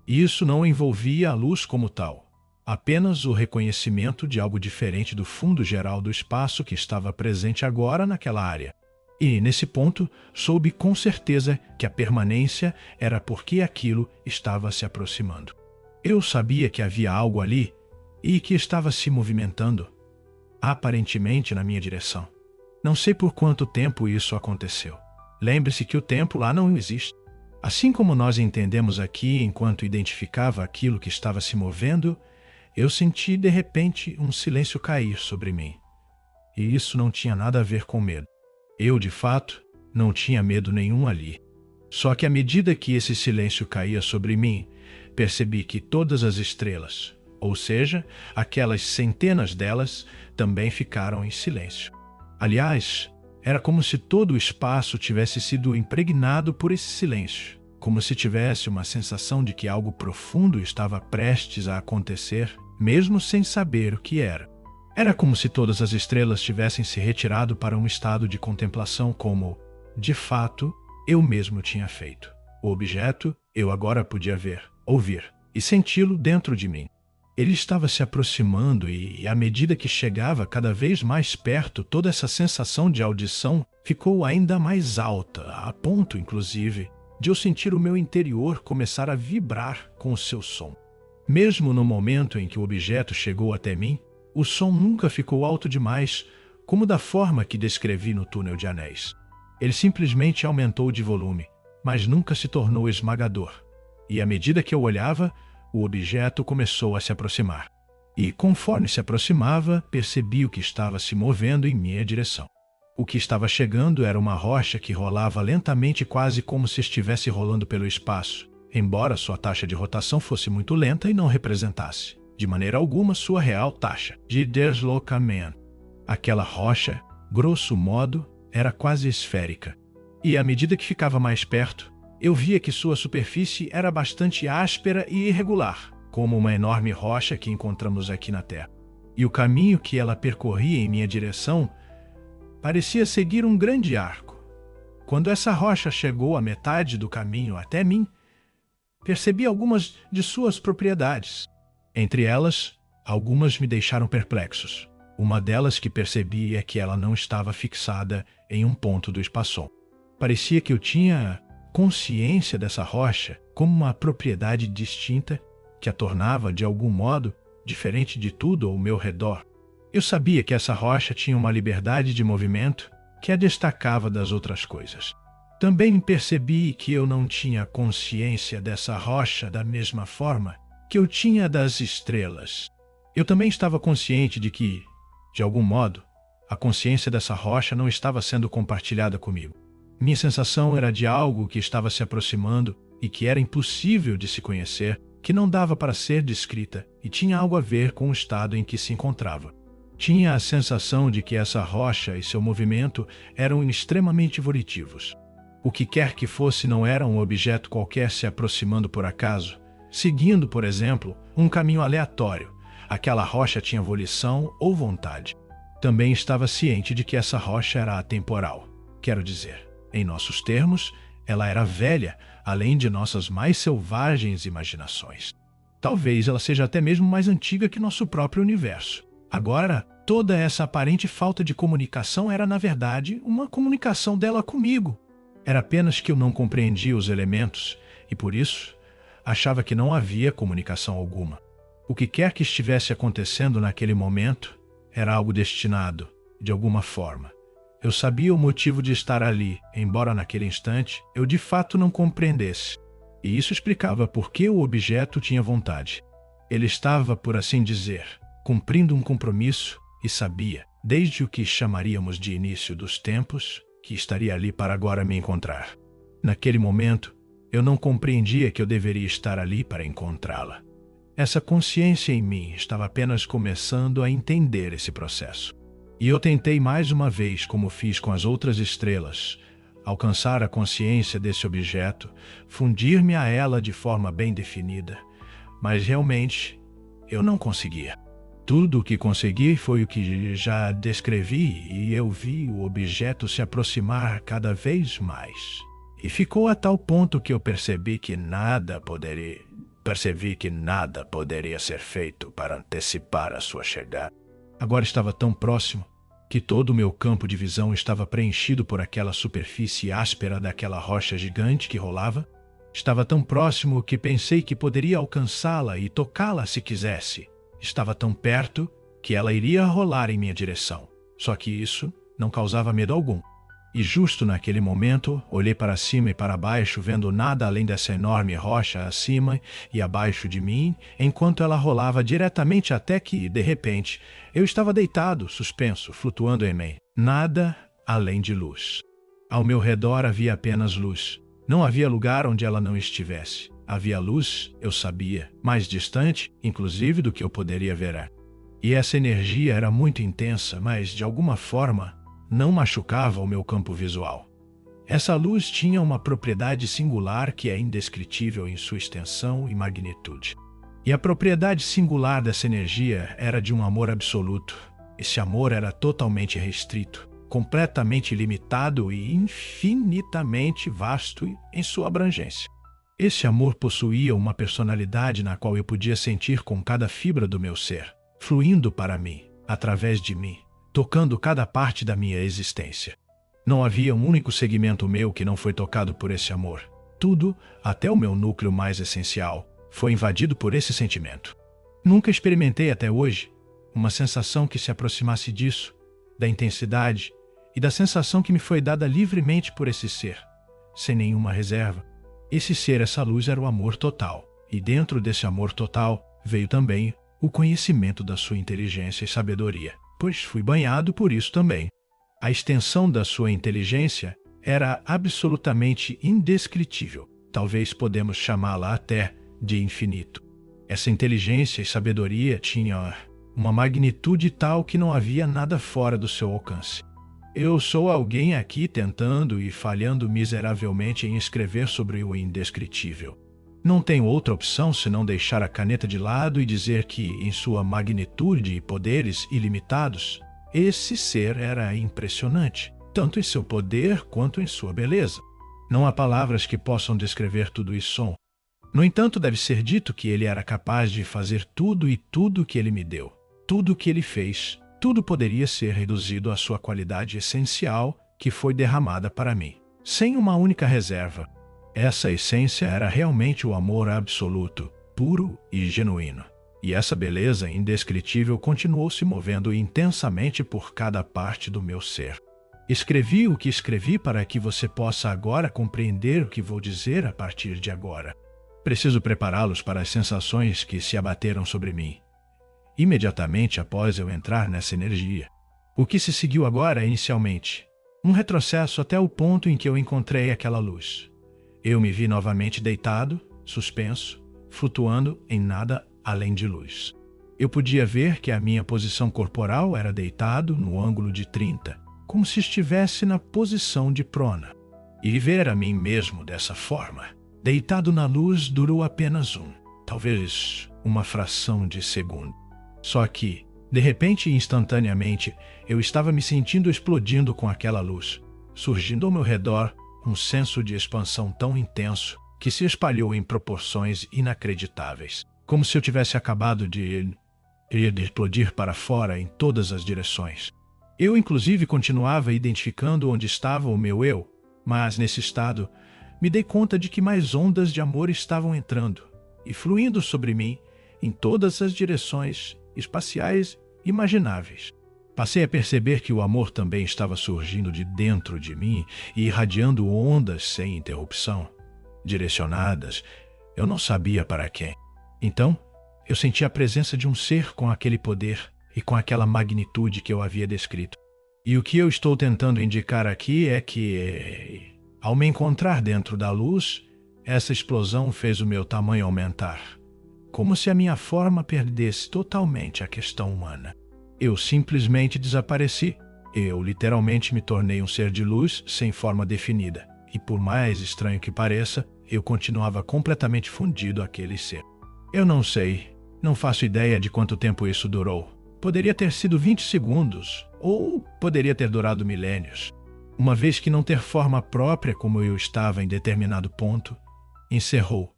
E isso não envolvia a luz como tal, apenas o reconhecimento de algo diferente do fundo geral do espaço que estava presente agora naquela área. E, nesse ponto, soube com certeza que a permanência era porque aquilo estava se aproximando. Eu sabia que havia algo ali e que estava se movimentando, aparentemente na minha direção. Não sei por quanto tempo isso aconteceu. Lembre-se que o tempo lá não existe. Assim como nós entendemos aqui enquanto identificava aquilo que estava se movendo, eu senti de repente um silêncio cair sobre mim. E isso não tinha nada a ver com medo. Eu, de fato, não tinha medo nenhum ali. Só que à medida que esse silêncio caía sobre mim, percebi que todas as estrelas, ou seja, aquelas centenas delas, também ficaram em silêncio. Aliás, era como se todo o espaço tivesse sido impregnado por esse silêncio, como se tivesse uma sensação de que algo profundo estava prestes a acontecer, mesmo sem saber o que era. Era como se todas as estrelas tivessem se retirado para um estado de contemplação como, de fato, eu mesmo tinha feito. O objeto eu agora podia ver, ouvir e senti-lo dentro de mim. Ele estava se aproximando e, à medida que chegava cada vez mais perto, toda essa sensação de audição ficou ainda mais alta, a ponto, inclusive, de eu sentir o meu interior começar a vibrar com o seu som. Mesmo no momento em que o objeto chegou até mim, o som nunca ficou alto demais, como da forma que descrevi no túnel de anéis. Ele simplesmente aumentou de volume, mas nunca se tornou esmagador. E à medida que eu olhava, o objeto começou a se aproximar. E, conforme se aproximava, percebi o que estava se movendo em minha direção. O que estava chegando era uma rocha que rolava lentamente, quase como se estivesse rolando pelo espaço, embora sua taxa de rotação fosse muito lenta e não representasse, de maneira alguma, sua real taxa de deslocamento. Aquela rocha, grosso modo, era quase esférica. E, à medida que ficava mais perto, eu via que sua superfície era bastante áspera e irregular, como uma enorme rocha que encontramos aqui na Terra. E o caminho que ela percorria em minha direção parecia seguir um grande arco. Quando essa rocha chegou à metade do caminho até mim, percebi algumas de suas propriedades. Entre elas, algumas me deixaram perplexos. Uma delas que percebi é que ela não estava fixada em um ponto do espaço. Parecia que eu tinha consciência dessa rocha como uma propriedade distinta que a tornava, de algum modo, diferente de tudo ao meu redor. Eu sabia que essa rocha tinha uma liberdade de movimento que a destacava das outras coisas. Também percebi que eu não tinha consciência dessa rocha da mesma forma que eu tinha das estrelas. Eu também estava consciente de que, de algum modo, a consciência dessa rocha não estava sendo compartilhada comigo. Minha sensação era de algo que estava se aproximando e que era impossível de se conhecer, que não dava para ser descrita e tinha algo a ver com o estado em que se encontrava. Tinha a sensação de que essa rocha e seu movimento eram extremamente volitivos. O que quer que fosse não era um objeto qualquer se aproximando por acaso, seguindo, por exemplo, um caminho aleatório. Aquela rocha tinha volição ou vontade. Também estava ciente de que essa rocha era atemporal. Quero dizer, Em nossos termos, ela era velha, além de nossas mais selvagens imaginações. Talvez ela seja até mesmo mais antiga que nosso próprio universo. Agora, toda essa aparente falta de comunicação era, na verdade, uma comunicação dela comigo. Era apenas que eu não compreendia os elementos e, por isso, achava que não havia comunicação alguma. O que quer que estivesse acontecendo naquele momento era algo destinado, de alguma forma. Eu sabia o motivo de estar ali, embora naquele instante eu de fato não compreendesse. E isso explicava por que o objeto tinha vontade. Ele estava, por assim dizer, cumprindo um compromisso e sabia, desde o que chamaríamos de início dos tempos, que estaria ali para agora me encontrar. Naquele momento, eu não compreendia que eu deveria estar ali para encontrá-la. Essa consciência em mim estava apenas começando a entender esse processo. E eu tentei mais uma vez, como fiz com as outras estrelas, alcançar a consciência desse objeto, fundir-me a ela de forma bem definida, mas realmente eu não conseguia. Tudo o que consegui foi o que já descrevi e eu vi o objeto se aproximar cada vez mais. E ficou a tal ponto que eu percebi que nada poderia ser feito para antecipar a sua chegada. Agora estava tão próximo que todo o meu campo de visão estava preenchido por aquela superfície áspera daquela rocha gigante que rolava. Estava tão próximo que pensei que poderia alcançá-la e tocá-la se quisesse. Estava tão perto que ela iria rolar em minha direção. Só que isso não causava medo algum. E justo naquele momento, olhei para cima e para baixo, vendo nada além dessa enorme rocha acima e abaixo de mim, enquanto ela rolava diretamente até que, de repente, eu estava deitado, suspenso, flutuando em mim. Nada além de luz. Ao meu redor havia apenas luz. Não havia lugar onde ela não estivesse. Havia luz, eu sabia, mais distante, inclusive, do que eu poderia ver. E essa energia era muito intensa, mas, de alguma forma, não machucava o meu campo visual. Essa luz tinha uma propriedade singular que é indescritível em sua extensão e magnitude. E a propriedade singular dessa energia era de um amor absoluto. Esse amor era totalmente restrito, completamente limitado e infinitamente vasto em sua abrangência. Esse amor possuía uma personalidade na qual eu podia sentir com cada fibra do meu ser, fluindo para mim, através de mim, tocando cada parte da minha existência. Não havia um único segmento meu que não foi tocado por esse amor. Tudo, até o meu núcleo mais essencial, foi invadido por esse sentimento. Nunca experimentei até hoje uma sensação que se aproximasse disso, da intensidade e da sensação que me foi dada livremente por esse ser, sem nenhuma reserva. Esse ser, essa luz, era o amor total. E dentro desse amor total veio também o conhecimento da sua inteligência e sabedoria, pois fui banhado por isso também. A extensão da sua inteligência era absolutamente indescritível. Talvez podemos chamá-la até de infinito. Essa inteligência e sabedoria tinha uma magnitude tal que não havia nada fora do seu alcance. Eu sou alguém aqui tentando e falhando miseravelmente em escrever sobre o indescritível. Não tenho outra opção senão deixar a caneta de lado e dizer que, em sua magnitude e poderes ilimitados, esse ser era impressionante, tanto em seu poder quanto em sua beleza. Não há palavras que possam descrever tudo isso. No entanto, deve ser dito que ele era capaz de fazer tudo e tudo que ele me deu. Tudo o que ele fez, tudo poderia ser reduzido à sua qualidade essencial que foi derramada para mim, sem uma única reserva. Essa essência era realmente o amor absoluto, puro e genuíno. E essa beleza indescritível continuou se movendo intensamente por cada parte do meu ser. Escrevi o que escrevi para que você possa agora compreender o que vou dizer a partir de agora. Preciso prepará-los para as sensações que se abateram sobre mim, imediatamente após eu entrar nessa energia. O que se seguiu agora é, inicialmente, um retrocesso até o ponto em que eu encontrei aquela luz. Eu me vi novamente deitado, suspenso, flutuando em nada além de luz. Eu podia ver que a minha posição corporal era deitado no ângulo de 30, como se estivesse na posição de prona. E ver a mim mesmo dessa forma, deitado na luz, durou apenas talvez uma fração de segundo. Só que, de repente e instantaneamente, eu estava me sentindo explodindo com aquela luz. surgindo ao meu redor um senso de expansão tão intenso que se espalhou em proporções inacreditáveis, como se eu tivesse acabado de explodir para fora em todas as direções. Eu, inclusive, continuava identificando onde estava o meu eu, mas nesse estado me dei conta de que mais ondas de amor estavam entrando e fluindo sobre mim em todas as direções espaciais imagináveis. Passei a perceber que o amor também estava surgindo de dentro de mim e irradiando ondas sem interrupção, direcionadas, eu não sabia para quem. Então, eu senti a presença de um ser com aquele poder e com aquela magnitude que eu havia descrito. E o que eu estou tentando indicar aqui é que, ao me encontrar dentro da luz, essa explosão fez o meu tamanho aumentar, como se a minha forma perdesse totalmente a questão humana. Eu simplesmente desapareci. Eu literalmente me tornei um ser de luz sem forma definida. E por mais estranho que pareça, eu continuava completamente fundido àquele ser. Eu não sei, não faço ideia de quanto tempo isso durou. Poderia ter sido 20 segundos, ou poderia ter durado milênios. Uma vez que não ter forma própria como eu estava em determinado ponto, encerrou.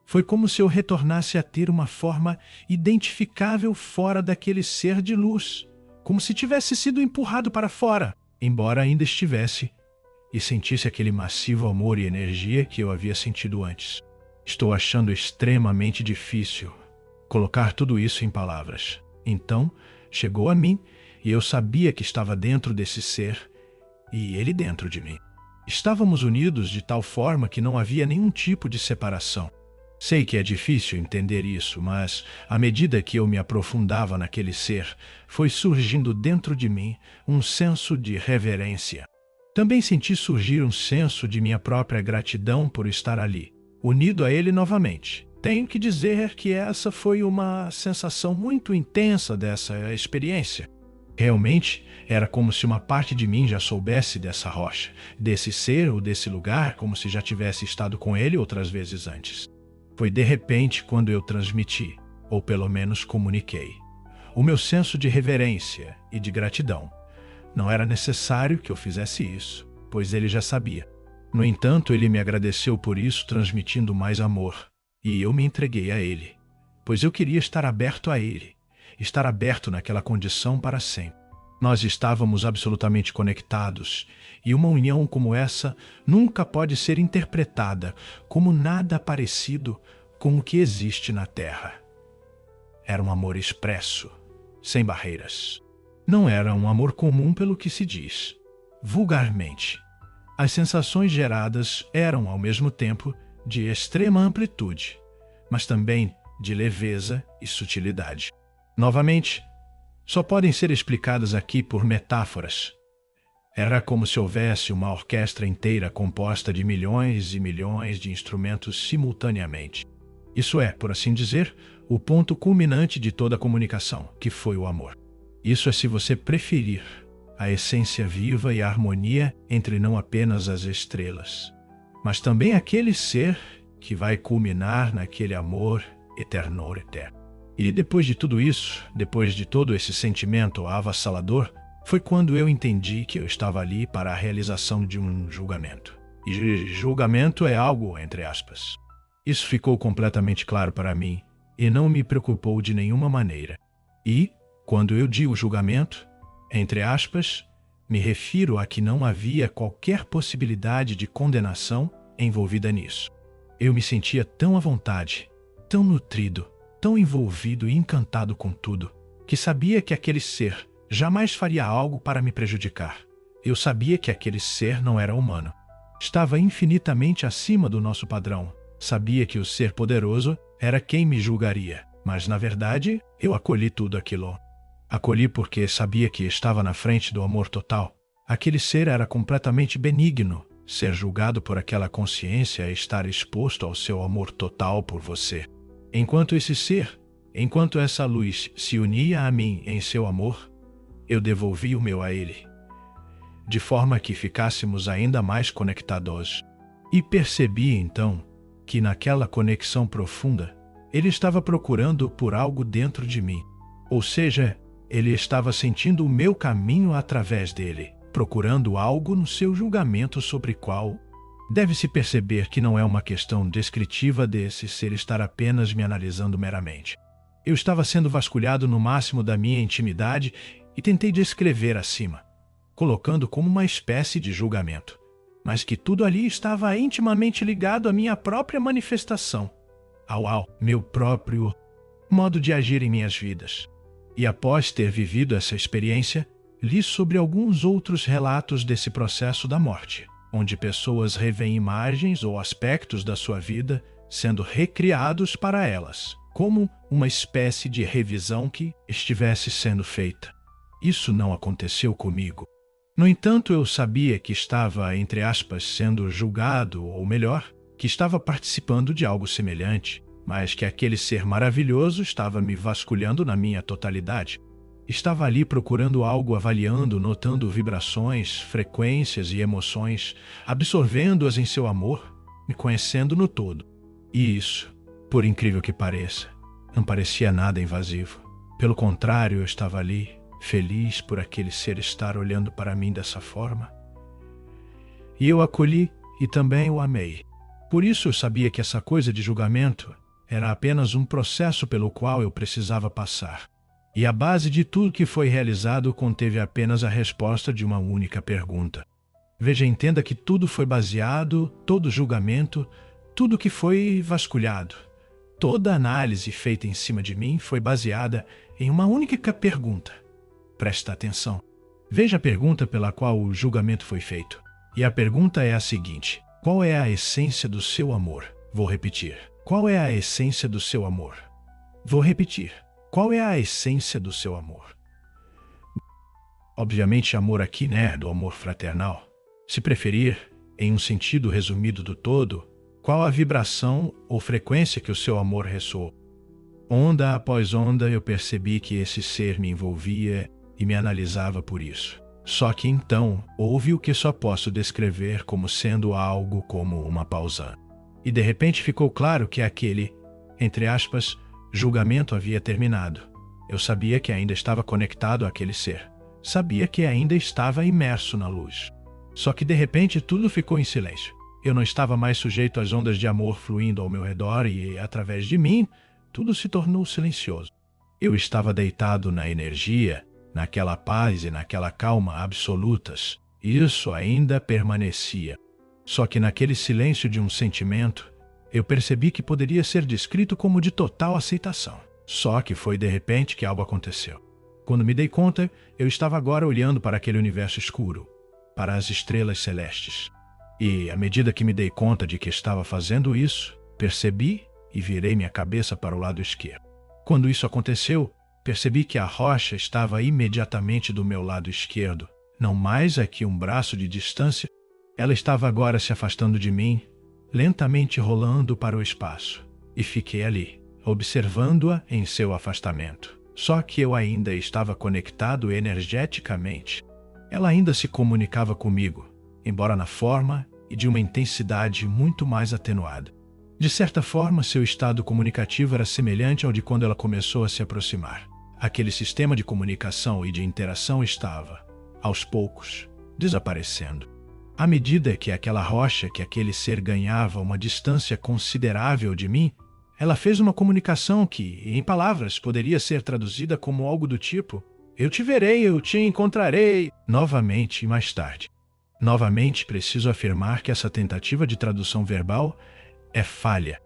Foi como se eu retornasse a ter uma forma identificável fora daquele ser de luz, como se tivesse sido empurrado para fora, embora ainda estivesse, e sentisse aquele massivo amor e energia que eu havia sentido antes. Estou achando extremamente difícil colocar tudo isso em palavras. Então, chegou a mim, e eu sabia que estava dentro desse ser, e ele dentro de mim. Estávamos unidos de tal forma que não havia nenhum tipo de separação. Sei que é difícil entender isso, mas, à medida que eu me aprofundava naquele ser, foi surgindo dentro de mim um senso de reverência. Também senti surgir um senso de minha própria gratidão por estar ali, unido a ele novamente. Tenho que dizer que essa foi uma sensação muito intensa dessa experiência. Realmente, era como se uma parte de mim já soubesse dessa rocha, desse ser ou desse lugar, como se já tivesse estado com ele outras vezes antes. Foi de repente quando eu transmiti, ou pelo menos comuniquei, o meu senso de reverência e de gratidão. Não era necessário que eu fizesse isso, pois ele já sabia. No entanto, ele me agradeceu por isso, transmitindo mais amor, e eu me entreguei a ele, pois eu queria estar aberto a ele, estar aberto naquela condição para sempre. Nós estávamos absolutamente conectados, e uma união como essa nunca pode ser interpretada como nada parecido com o que existe na Terra. Era um amor expresso, sem barreiras. Não era um amor comum pelo que se diz. Vulgarmente, as sensações geradas eram, ao mesmo tempo, de extrema amplitude, mas também de leveza e sutilidade. Novamente, só podem ser explicadas aqui por metáforas. Era como se houvesse uma orquestra inteira composta de milhões e milhões de instrumentos simultaneamente. Isso é, por assim dizer, o ponto culminante de toda a comunicação, que foi o amor. Isso é, se você preferir, a essência viva e a harmonia entre não apenas as estrelas, mas também aquele ser que vai culminar naquele amor eterno. E depois de tudo isso, depois de todo esse sentimento avassalador, foi quando eu entendi que eu estava ali para a realização de um julgamento. E julgamento é algo, entre aspas. Isso ficou completamente claro para mim e não me preocupou de nenhuma maneira. E, quando eu digo julgamento, entre aspas, me refiro a que não havia qualquer possibilidade de condenação envolvida nisso. Eu me sentia tão à vontade, tão nutrido, tão envolvido e encantado com tudo, que sabia que aquele ser jamais faria algo para me prejudicar. Eu sabia que aquele ser não era humano. Estava infinitamente acima do nosso padrão. Sabia que o ser poderoso era quem me julgaria, mas, na verdade, eu acolhi tudo aquilo. Acolhi porque sabia que estava na frente do amor total. Aquele ser era completamente benigno. Ser julgado por aquela consciência é estar exposto ao seu amor total por você. Enquanto esse ser, enquanto essa luz se unia a mim em seu amor, eu devolvi o meu a ele, de forma que ficássemos ainda mais conectados. E percebi, então, que naquela conexão profunda, ele estava procurando por algo dentro de mim. Ou seja, ele estava sentindo o meu caminho através dele, procurando algo no seu julgamento sobre qual deve-se perceber que não é uma questão descritiva desse ser estar apenas me analisando meramente. Eu estava sendo vasculhado no máximo da minha intimidade e tentei descrever acima, colocando como uma espécie de julgamento, mas que tudo ali estava intimamente ligado à minha própria manifestação, ao meu próprio modo de agir em minhas vidas. E após ter vivido essa experiência, li sobre alguns outros relatos desse processo da morte, onde pessoas revêem imagens ou aspectos da sua vida sendo recriados para elas, como uma espécie de revisão que estivesse sendo feita. Isso não aconteceu comigo. No entanto, eu sabia que estava, entre aspas, sendo julgado, ou melhor, que estava participando de algo semelhante, mas que aquele ser maravilhoso estava me vasculhando na minha totalidade. Estava ali procurando algo, avaliando, notando vibrações, frequências e emoções, absorvendo-as em seu amor, me conhecendo no todo. E isso, por incrível que pareça, não parecia nada invasivo. Pelo contrário, eu estava ali, feliz por aquele ser estar olhando para mim dessa forma. E eu acolhi e também o amei. Por isso eu sabia que essa coisa de julgamento era apenas um processo pelo qual eu precisava passar. E a base de tudo que foi realizado conteve apenas a resposta de uma única pergunta. Veja, entenda que tudo foi baseado, todo julgamento, tudo que foi vasculhado, toda análise feita em cima de mim foi baseada em uma única pergunta. Presta atenção. Veja a pergunta pela qual o julgamento foi feito. E a pergunta é a seguinte: qual é a essência do seu amor? Vou repetir. Qual é a essência do seu amor? Vou repetir. Qual é a essência do seu amor? Obviamente, amor aqui, do amor fraternal. Se preferir, em um sentido resumido do todo, qual a vibração ou frequência que o seu amor ressoou? Onda após onda, eu percebi que esse ser me envolvia e me analisava por isso. Só que então, houve o que só posso descrever como sendo algo como uma pausa. E de repente ficou claro que aquele, entre aspas, julgamento havia terminado. Eu sabia que ainda estava conectado àquele ser. Sabia que ainda estava imerso na luz. Só que de repente tudo ficou em silêncio. Eu não estava mais sujeito às ondas de amor fluindo ao meu redor e, através de mim, tudo se tornou silencioso. Eu estava deitado na energia, naquela paz e naquela calma absolutas. Isso ainda permanecia. Só que naquele silêncio de um sentimento, eu percebi que poderia ser descrito como de total aceitação. Só que foi de repente que algo aconteceu. Quando me dei conta, eu estava agora olhando para aquele universo escuro, para as estrelas celestes. E, à medida que me dei conta de que estava fazendo isso, percebi e virei minha cabeça para o lado esquerdo. Quando isso aconteceu, percebi que a rocha estava imediatamente do meu lado esquerdo, não mais a que um braço de distância. Ela estava agora se afastando de mim, lentamente rolando para o espaço, e fiquei ali, observando-a em seu afastamento. Só que eu ainda estava conectado energeticamente. Ela ainda se comunicava comigo, embora na forma e de uma intensidade muito mais atenuada. De certa forma, seu estado comunicativo era semelhante ao de quando ela começou a se aproximar. Aquele sistema de comunicação e de interação estava, aos poucos, desaparecendo. À medida que aquela rocha, que aquele ser ganhava uma distância considerável de mim, ela fez uma comunicação que, em palavras, poderia ser traduzida como algo do tipo: eu te verei, eu te encontrarei, novamente e mais tarde. Novamente, preciso afirmar que essa tentativa de tradução verbal é falha.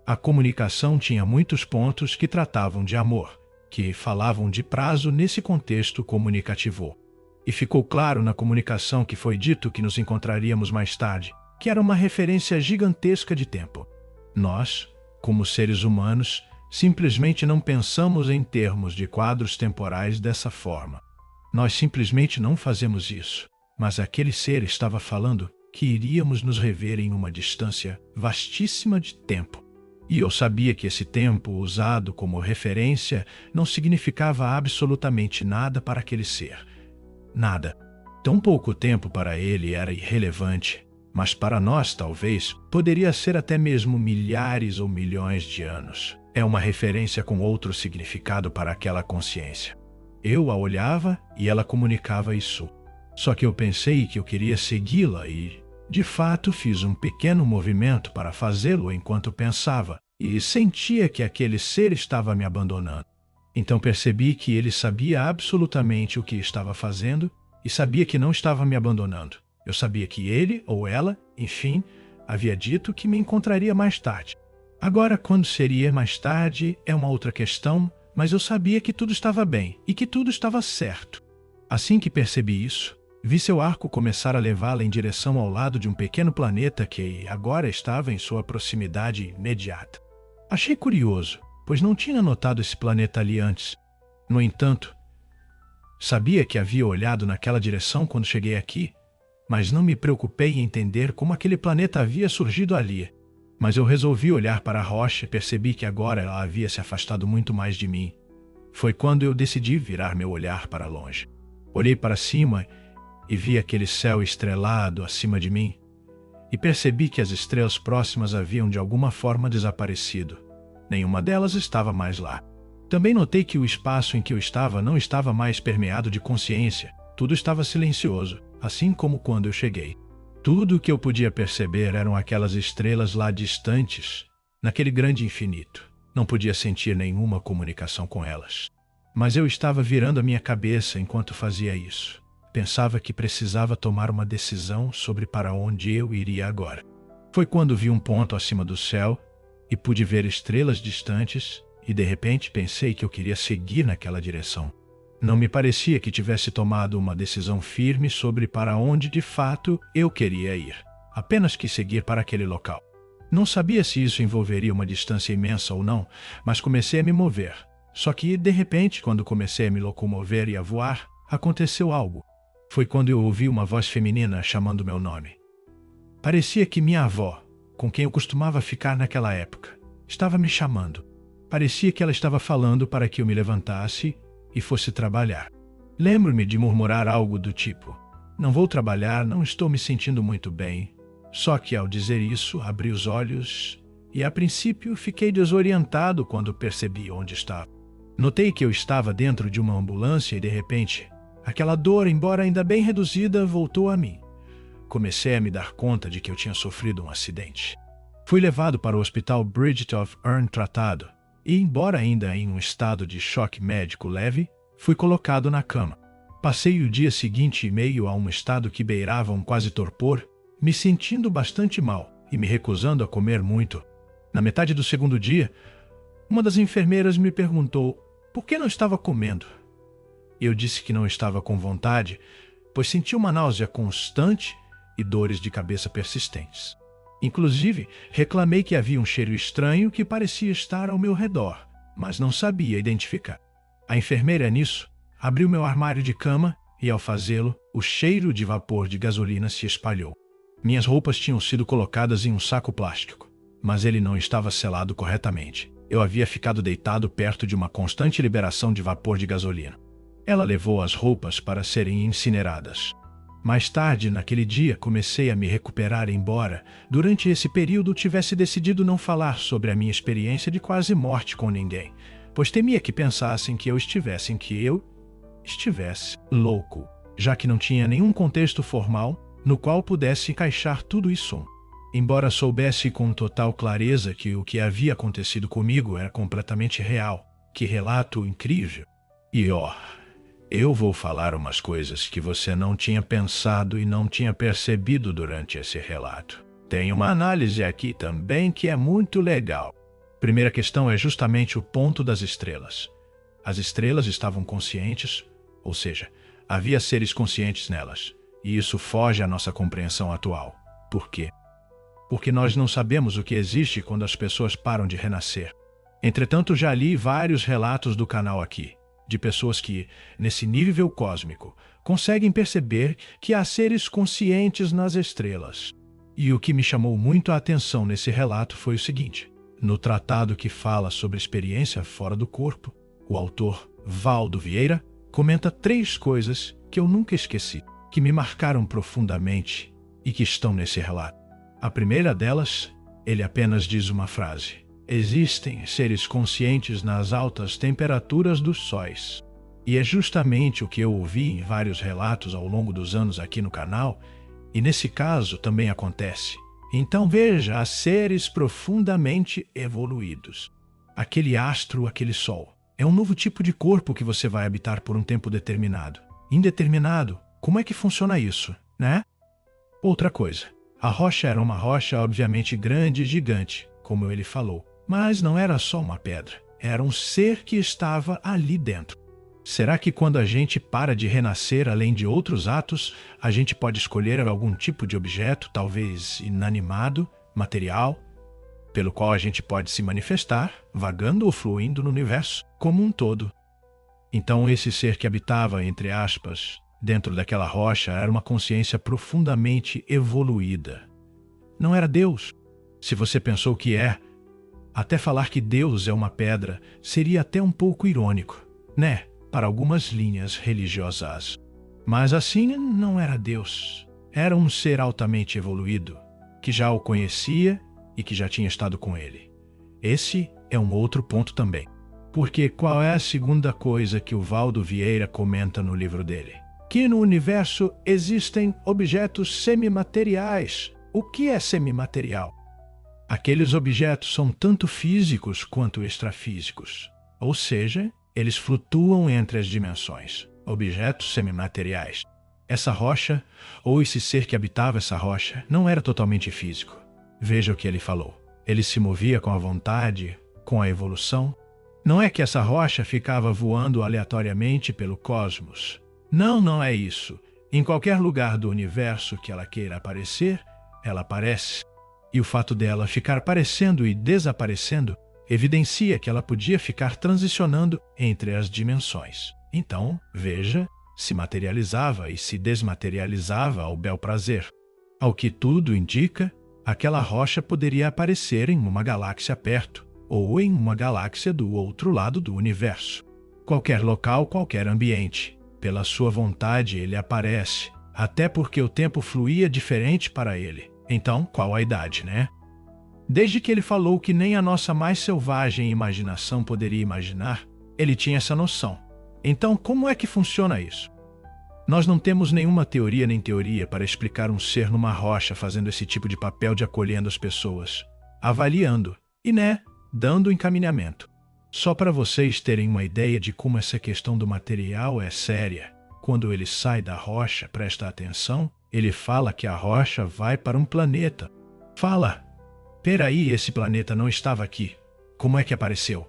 A comunicação tinha muitos pontos que tratavam de amor, que falavam de prazo nesse contexto comunicativo. E ficou claro na comunicação que foi dito que nos encontraríamos mais tarde, que era uma referência gigantesca de tempo. Nós, como seres humanos, simplesmente não pensamos em termos de quadros temporais dessa forma. Nós simplesmente não fazemos isso. Mas aquele ser estava falando que iríamos nos rever em uma distância vastíssima de tempo. E eu sabia que esse tempo, usado como referência, não significava absolutamente nada para aquele ser. Nada. Tão pouco tempo para ele era irrelevante, mas para nós, talvez, poderia ser até mesmo milhares ou milhões de anos. É uma referência com outro significado para aquela consciência. Eu a olhava e ela comunicava isso. Só que eu pensei que eu queria segui-la e, de fato, fiz um pequeno movimento para fazê-lo enquanto pensava e sentia que aquele ser estava me abandonando. Então percebi que ele sabia absolutamente o que estava fazendo e sabia que não estava me abandonando. Eu sabia que ele ou ela, enfim, havia dito que me encontraria mais tarde. Agora, quando seria mais tarde, é uma outra questão, mas eu sabia que tudo estava bem e que tudo estava certo. Assim que percebi isso, vi seu arco começar a levá-la em direção ao lado de um pequeno planeta que agora estava em sua proximidade imediata. Achei curioso, pois não tinha notado esse planeta ali antes. No entanto, sabia que havia olhado naquela direção quando cheguei aqui, mas não me preocupei em entender como aquele planeta havia surgido ali. Mas eu resolvi olhar para a rocha e percebi que agora ela havia se afastado muito mais de mim. Foi quando eu decidi virar meu olhar para longe. Olhei para cima e vi aquele céu estrelado acima de mim, e percebi que as estrelas próximas haviam de alguma forma desaparecido. Nenhuma delas estava mais lá. Também notei que o espaço em que eu estava não estava mais permeado de consciência. Tudo estava silencioso, assim como quando eu cheguei. Tudo o que eu podia perceber eram aquelas estrelas lá distantes, naquele grande infinito. Não podia sentir nenhuma comunicação com elas. Mas eu estava virando a minha cabeça enquanto fazia isso. Pensava que precisava tomar uma decisão sobre para onde eu iria agora. Foi quando vi um ponto acima do céu e pude ver estrelas distantes e de repente pensei que eu queria seguir naquela direção. Não me parecia que tivesse tomado uma decisão firme sobre para onde de fato eu queria ir. Apenas que seguir para aquele local. Não sabia se isso envolveria uma distância imensa ou não, mas comecei a me mover. Só que, de repente, quando comecei a me locomover e a voar, aconteceu algo. Foi quando eu ouvi uma voz feminina chamando meu nome. Parecia que minha avó, com quem eu costumava ficar naquela época, estava me chamando. Parecia que ela estava falando para que eu me levantasse e fosse trabalhar. Lembro-me de murmurar algo do tipo: "Não vou trabalhar, não estou me sentindo muito bem." Só que ao dizer isso, abri os olhos e a princípio fiquei desorientado quando percebi onde estava. Notei que eu estava dentro de uma ambulância e de repente, aquela dor, embora ainda bem reduzida, voltou a mim. Comecei a me dar conta de que eu tinha sofrido um acidente. Fui levado para o hospital Bridget of Earn tratado e, embora ainda em um estado de choque médico leve, fui colocado na cama. Passei o dia seguinte meio a um estado que beirava um quase torpor, me sentindo bastante mal e me recusando a comer muito. Na metade do segundo dia, uma das enfermeiras me perguntou por que não estava comendo. Eu disse que não estava com vontade, pois sentia uma náusea constante e dores de cabeça persistentes. Inclusive, reclamei que havia um cheiro estranho que parecia estar ao meu redor, mas não sabia identificar. A enfermeira, nisso, abriu meu armário de cama e, ao fazê-lo, o cheiro de vapor de gasolina se espalhou. Minhas roupas tinham sido colocadas em um saco plástico, mas ele não estava selado corretamente. Eu havia ficado deitado perto de uma constante liberação de vapor de gasolina. Ela levou as roupas para serem incineradas. Mais tarde, naquele dia, comecei a me recuperar, embora, durante esse período, tivesse decidido não falar sobre a minha experiência de quase morte com ninguém, pois temia que pensassem que eu estivesse louco, já que não tinha nenhum contexto formal no qual pudesse encaixar tudo isso. Embora soubesse com total clareza que o que havia acontecido comigo era completamente real. Que relato incrível! E eu vou falar umas coisas que você não tinha pensado e não tinha percebido durante esse relato. Tem uma análise aqui também que é muito legal. Primeira questão é justamente o ponto das estrelas. As estrelas estavam conscientes, ou seja, havia seres conscientes nelas, e isso foge à nossa compreensão atual. Por quê? Porque nós não sabemos o que existe quando as pessoas param de renascer. Entretanto, já li vários relatos do canal aqui, de pessoas que, nesse nível cósmico, conseguem perceber que há seres conscientes nas estrelas. E o que me chamou muito a atenção nesse relato foi o seguinte: no tratado que fala sobre experiência fora do corpo, o autor Valdo Vieira comenta 3 coisas que eu nunca esqueci, que me marcaram profundamente e que estão nesse relato. A primeira delas, ele apenas diz uma frase: existem seres conscientes nas altas temperaturas dos sóis. E é justamente o que eu ouvi em vários relatos ao longo dos anos aqui no canal, e nesse caso também acontece. Então veja, há seres profundamente evoluídos. Aquele astro, aquele sol, é um novo tipo de corpo que você vai habitar por um tempo determinado. Indeterminado, como é que funciona isso, né? Outra coisa, a rocha era uma rocha obviamente grande e gigante, como ele falou, mas não era só uma pedra, era um ser que estava ali dentro. Será que quando a gente para de renascer, além de outros atos, a gente pode escolher algum tipo de objeto, talvez inanimado, material, pelo qual a gente pode se manifestar, vagando ou fluindo no universo como um todo? Então esse ser que habitava, entre aspas, dentro daquela rocha era uma consciência profundamente evoluída. Não era Deus. Se você pensou que é, até falar que Deus é uma pedra seria até um pouco irônico, né? Para algumas linhas religiosas. Mas assim não era Deus. Era um ser altamente evoluído, que já o conhecia e que já tinha estado com ele. Esse é um outro ponto também. Porque qual é a segunda coisa que o Valdo Vieira comenta no livro dele? Que no universo existem objetos semimateriais. O que é semimaterial? Aqueles objetos são tanto físicos quanto extrafísicos. Ou seja, eles flutuam entre as dimensões, objetos semimateriais. Essa rocha, ou esse ser que habitava essa rocha, não era totalmente físico. Veja o que ele falou. Ele se movia com a vontade, com a evolução. Não é que essa rocha ficava voando aleatoriamente pelo cosmos. Não é isso. Em qualquer lugar do universo que ela queira aparecer, ela aparece. E o fato dela ficar aparecendo e desaparecendo evidencia que ela podia ficar transicionando entre as dimensões. Então, veja, se materializava e se desmaterializava ao bel prazer. Ao que tudo indica, aquela rocha poderia aparecer em uma galáxia perto, ou em uma galáxia do outro lado do universo. Qualquer local, qualquer ambiente. Pela sua vontade ele aparece, até porque o tempo fluía diferente para ele. Então, qual a idade, né? Desde que ele falou que nem a nossa mais selvagem imaginação poderia imaginar, ele tinha essa noção. Então, como é que funciona isso? Nós não temos nenhuma teoria nem teoria para explicar um ser numa rocha fazendo esse tipo de papel de acolhendo as pessoas, avaliando e, dando encaminhamento. Só para vocês terem uma ideia de como essa questão do material é séria. Quando ele sai da rocha, presta atenção, ele fala que a rocha vai para um planeta. Fala, peraí, esse planeta não estava aqui. Como é que apareceu?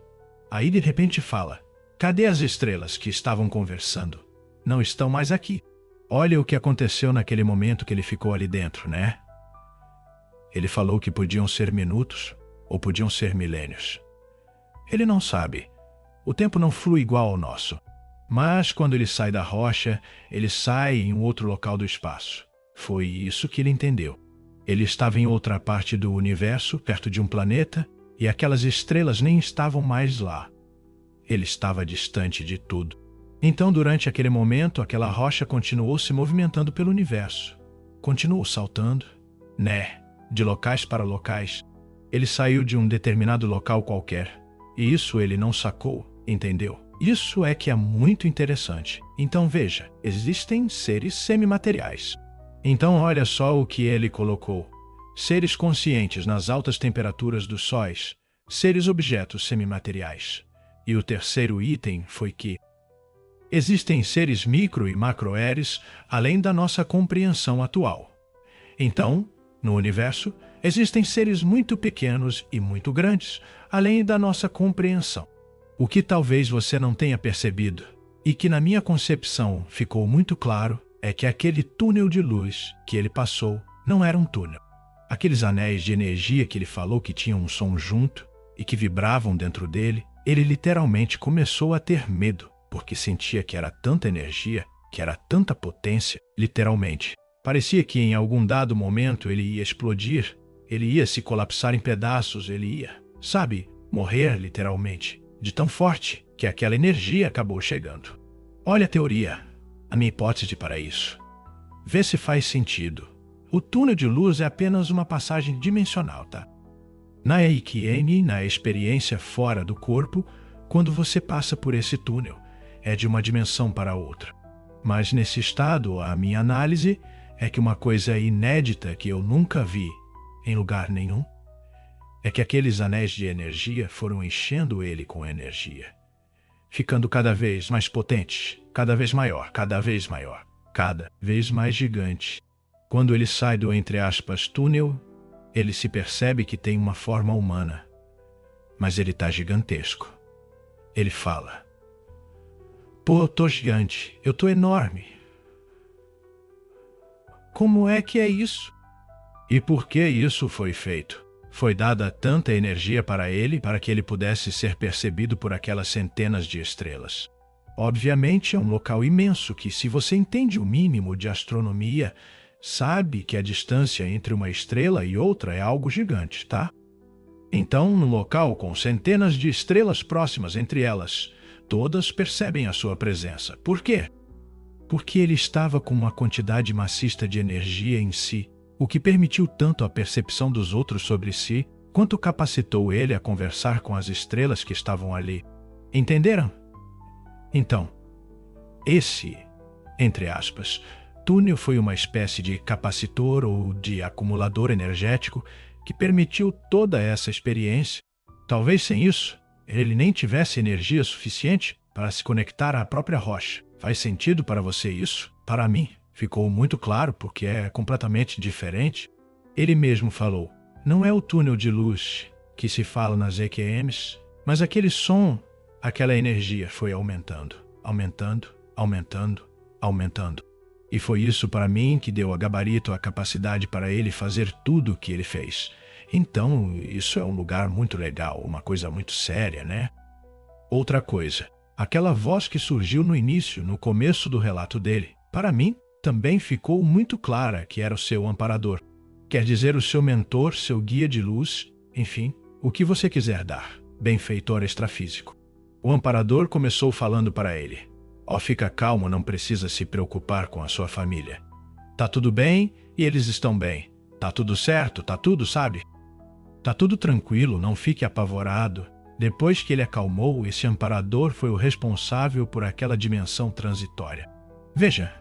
Aí de repente fala, cadê as estrelas que estavam conversando? Não estão mais aqui. Olha o que aconteceu naquele momento que ele ficou ali dentro, né? Ele falou que podiam ser minutos ou podiam ser milênios. Ele não sabe. O tempo não flui igual ao nosso. Mas quando ele sai da rocha, ele sai em um outro local do espaço. Foi isso que ele entendeu. Ele estava em outra parte do universo, perto de um planeta, e aquelas estrelas nem estavam mais lá. Ele estava distante de tudo. Então, durante aquele momento, aquela rocha continuou se movimentando pelo universo. Continuou saltando, de locais para locais. Ele saiu de um determinado local qualquer. E isso ele não sacou, entendeu? Isso é que é muito interessante. Então veja, existem seres semimateriais. Então olha só o que ele colocou. Seres conscientes nas altas temperaturas dos sóis, seres objetos semimateriais. E o terceiro item foi que existem seres micro e macroeres além da nossa compreensão atual. Então, no universo, existem seres muito pequenos e muito grandes, além da nossa compreensão. O que talvez você não tenha percebido, e que na minha concepção ficou muito claro, é que aquele túnel de luz que ele passou não era um túnel. Aqueles anéis de energia que ele falou que tinham um som junto e que vibravam dentro dele, ele literalmente começou a ter medo, porque sentia que era tanta energia, que era tanta potência, literalmente. Parecia que em algum dado momento ele ia explodir, ele ia se colapsar em pedaços, ele ia, morrer literalmente, de tão forte que aquela energia acabou chegando. Olha a teoria, a minha hipótese para isso. Vê se faz sentido. O túnel de luz é apenas uma passagem dimensional, tá? Na EIKN, na experiência fora do corpo, quando você passa por esse túnel, é de uma dimensão para outra. Mas nesse estado, a minha análise é que uma coisa inédita que eu nunca vi em lugar nenhum é que aqueles anéis de energia foram enchendo ele com energia, ficando cada vez mais potentes, cada vez maior, cada vez maior, cada vez mais gigante. Quando ele sai do, entre aspas, túnel, ele se percebe que tem uma forma humana, mas ele está gigantesco. Ele fala: "Pô, eu tô gigante, eu tô enorme. Como é que é isso?" E por que isso foi feito? Foi dada tanta energia para ele para que ele pudesse ser percebido por aquelas centenas de estrelas. Obviamente é um local imenso que, se você entende o mínimo de astronomia, sabe que a distância entre uma estrela e outra é algo gigante, tá? Então, no local com centenas de estrelas próximas entre elas, todas percebem a sua presença. Por quê? Porque ele estava com uma quantidade maciça de energia em si, o que permitiu tanto a percepção dos outros sobre si, quanto capacitou ele a conversar com as estrelas que estavam ali. Entenderam? Então, esse, entre aspas, túnel foi uma espécie de capacitor ou de acumulador energético que permitiu toda essa experiência. Talvez sem isso, ele nem tivesse energia suficiente para se conectar à própria rocha. Faz sentido para você isso? Para mim, ficou muito claro porque é completamente diferente. Ele mesmo falou: não é o túnel de luz que se fala nas EQMs, mas aquele som, aquela energia foi aumentando, aumentando, aumentando, aumentando. E foi isso para mim que deu a gabarito a capacidade para ele fazer tudo o que ele fez. Então, isso é um lugar muito legal, uma coisa muito séria, né? Outra coisa, aquela voz que surgiu no início, no começo do relato dele, para mim, também ficou muito clara que era o seu amparador. Quer dizer, o seu mentor, seu guia de luz, enfim, o que você quiser dar, benfeitor extrafísico. O amparador começou falando para ele: "Ó, fica calmo, não precisa se preocupar com a sua família. Tá tudo bem e eles estão bem. Tá tudo certo, tá tudo, sabe? Tá tudo tranquilo, não fique apavorado." Depois que ele acalmou, esse amparador foi o responsável por aquela dimensão transitória. Veja,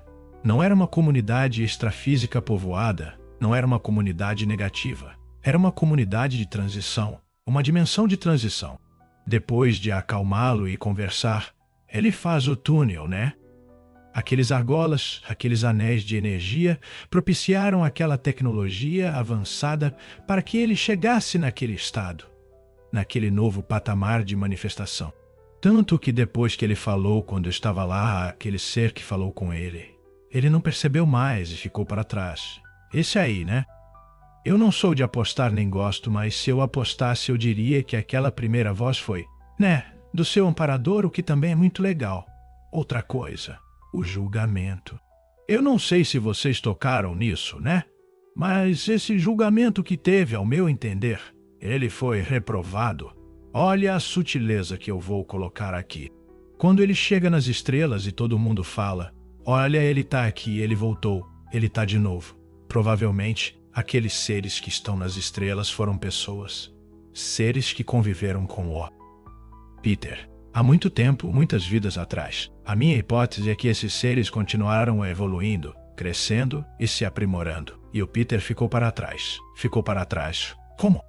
não era uma comunidade extrafísica povoada, não era uma comunidade negativa. Era uma comunidade de transição, uma dimensão de transição. Depois de acalmá-lo e conversar, ele faz o túnel, né? Aqueles argolas, aqueles anéis de energia, propiciaram aquela tecnologia avançada para que ele chegasse naquele estado, naquele novo patamar de manifestação. Tanto que depois que ele falou, quando estava lá, aquele ser que falou com ele não percebeu mais e ficou para trás. Esse aí, né? Eu não sou de apostar nem gosto, mas se eu apostasse eu diria que aquela primeira voz foi, né, do seu amparador, o que também é muito legal. Outra coisa, o julgamento. Eu não sei se vocês tocaram nisso, né? Mas esse julgamento que teve, ao meu entender, ele foi reprovado. Olha a sutileza que eu vou colocar aqui. Quando ele chega nas estrelas e todo mundo fala: "Olha, ele tá aqui, ele voltou, ele tá de novo." Provavelmente, aqueles seres que estão nas estrelas foram pessoas, seres que conviveram com o Peter há muito tempo, muitas vidas atrás. A minha hipótese é que esses seres continuaram evoluindo, crescendo e se aprimorando. E o Peter ficou para trás. Ficou para trás. Como?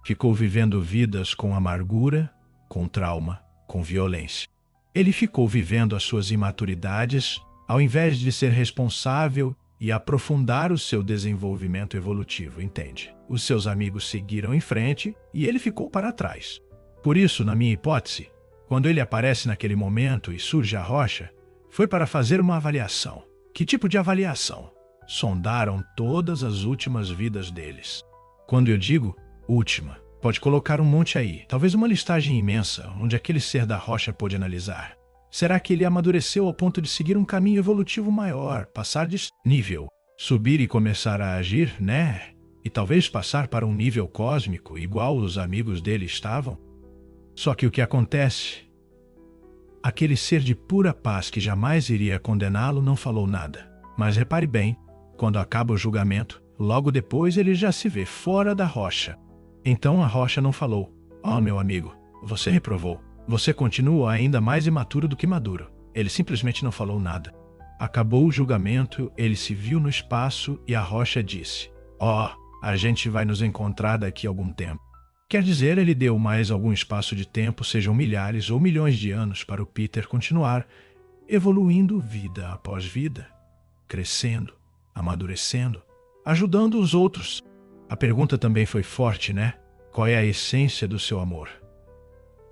Ficou vivendo vidas com amargura, com trauma, com violência. Ele ficou vivendo as suas imaturidades, ao invés de ser responsável e aprofundar o seu desenvolvimento evolutivo, entende? Os seus amigos seguiram em frente e ele ficou para trás. Por isso, na minha hipótese, quando ele aparece naquele momento e surge a rocha, foi para fazer uma avaliação. Que tipo de avaliação? Sondaram todas as últimas vidas deles. Quando eu digo última, pode colocar um monte aí, talvez uma listagem imensa, onde aquele ser da rocha pôde analisar. Será que ele amadureceu ao ponto de seguir um caminho evolutivo maior, passar de nível, subir e começar a agir, né? E talvez passar para um nível cósmico, igual os amigos dele estavam? Só que o que acontece? Aquele ser de pura paz que jamais iria condená-lo não falou nada. Mas repare bem, quando acaba o julgamento, logo depois ele já se vê fora da rocha. Então a rocha não falou: "Oh, meu amigo, você reprovou. Você continua ainda mais imaturo do que maduro. Ele simplesmente não falou nada. Acabou o julgamento, ele se viu no espaço e a rocha disse: "Ó, a gente vai nos encontrar daqui a algum tempo." Quer dizer, ele deu mais algum espaço de tempo, sejam milhares ou milhões de anos, para o Peter continuar evoluindo vida após vida, crescendo, amadurecendo, ajudando os outros. A pergunta também foi forte, né? Qual é a essência do seu amor?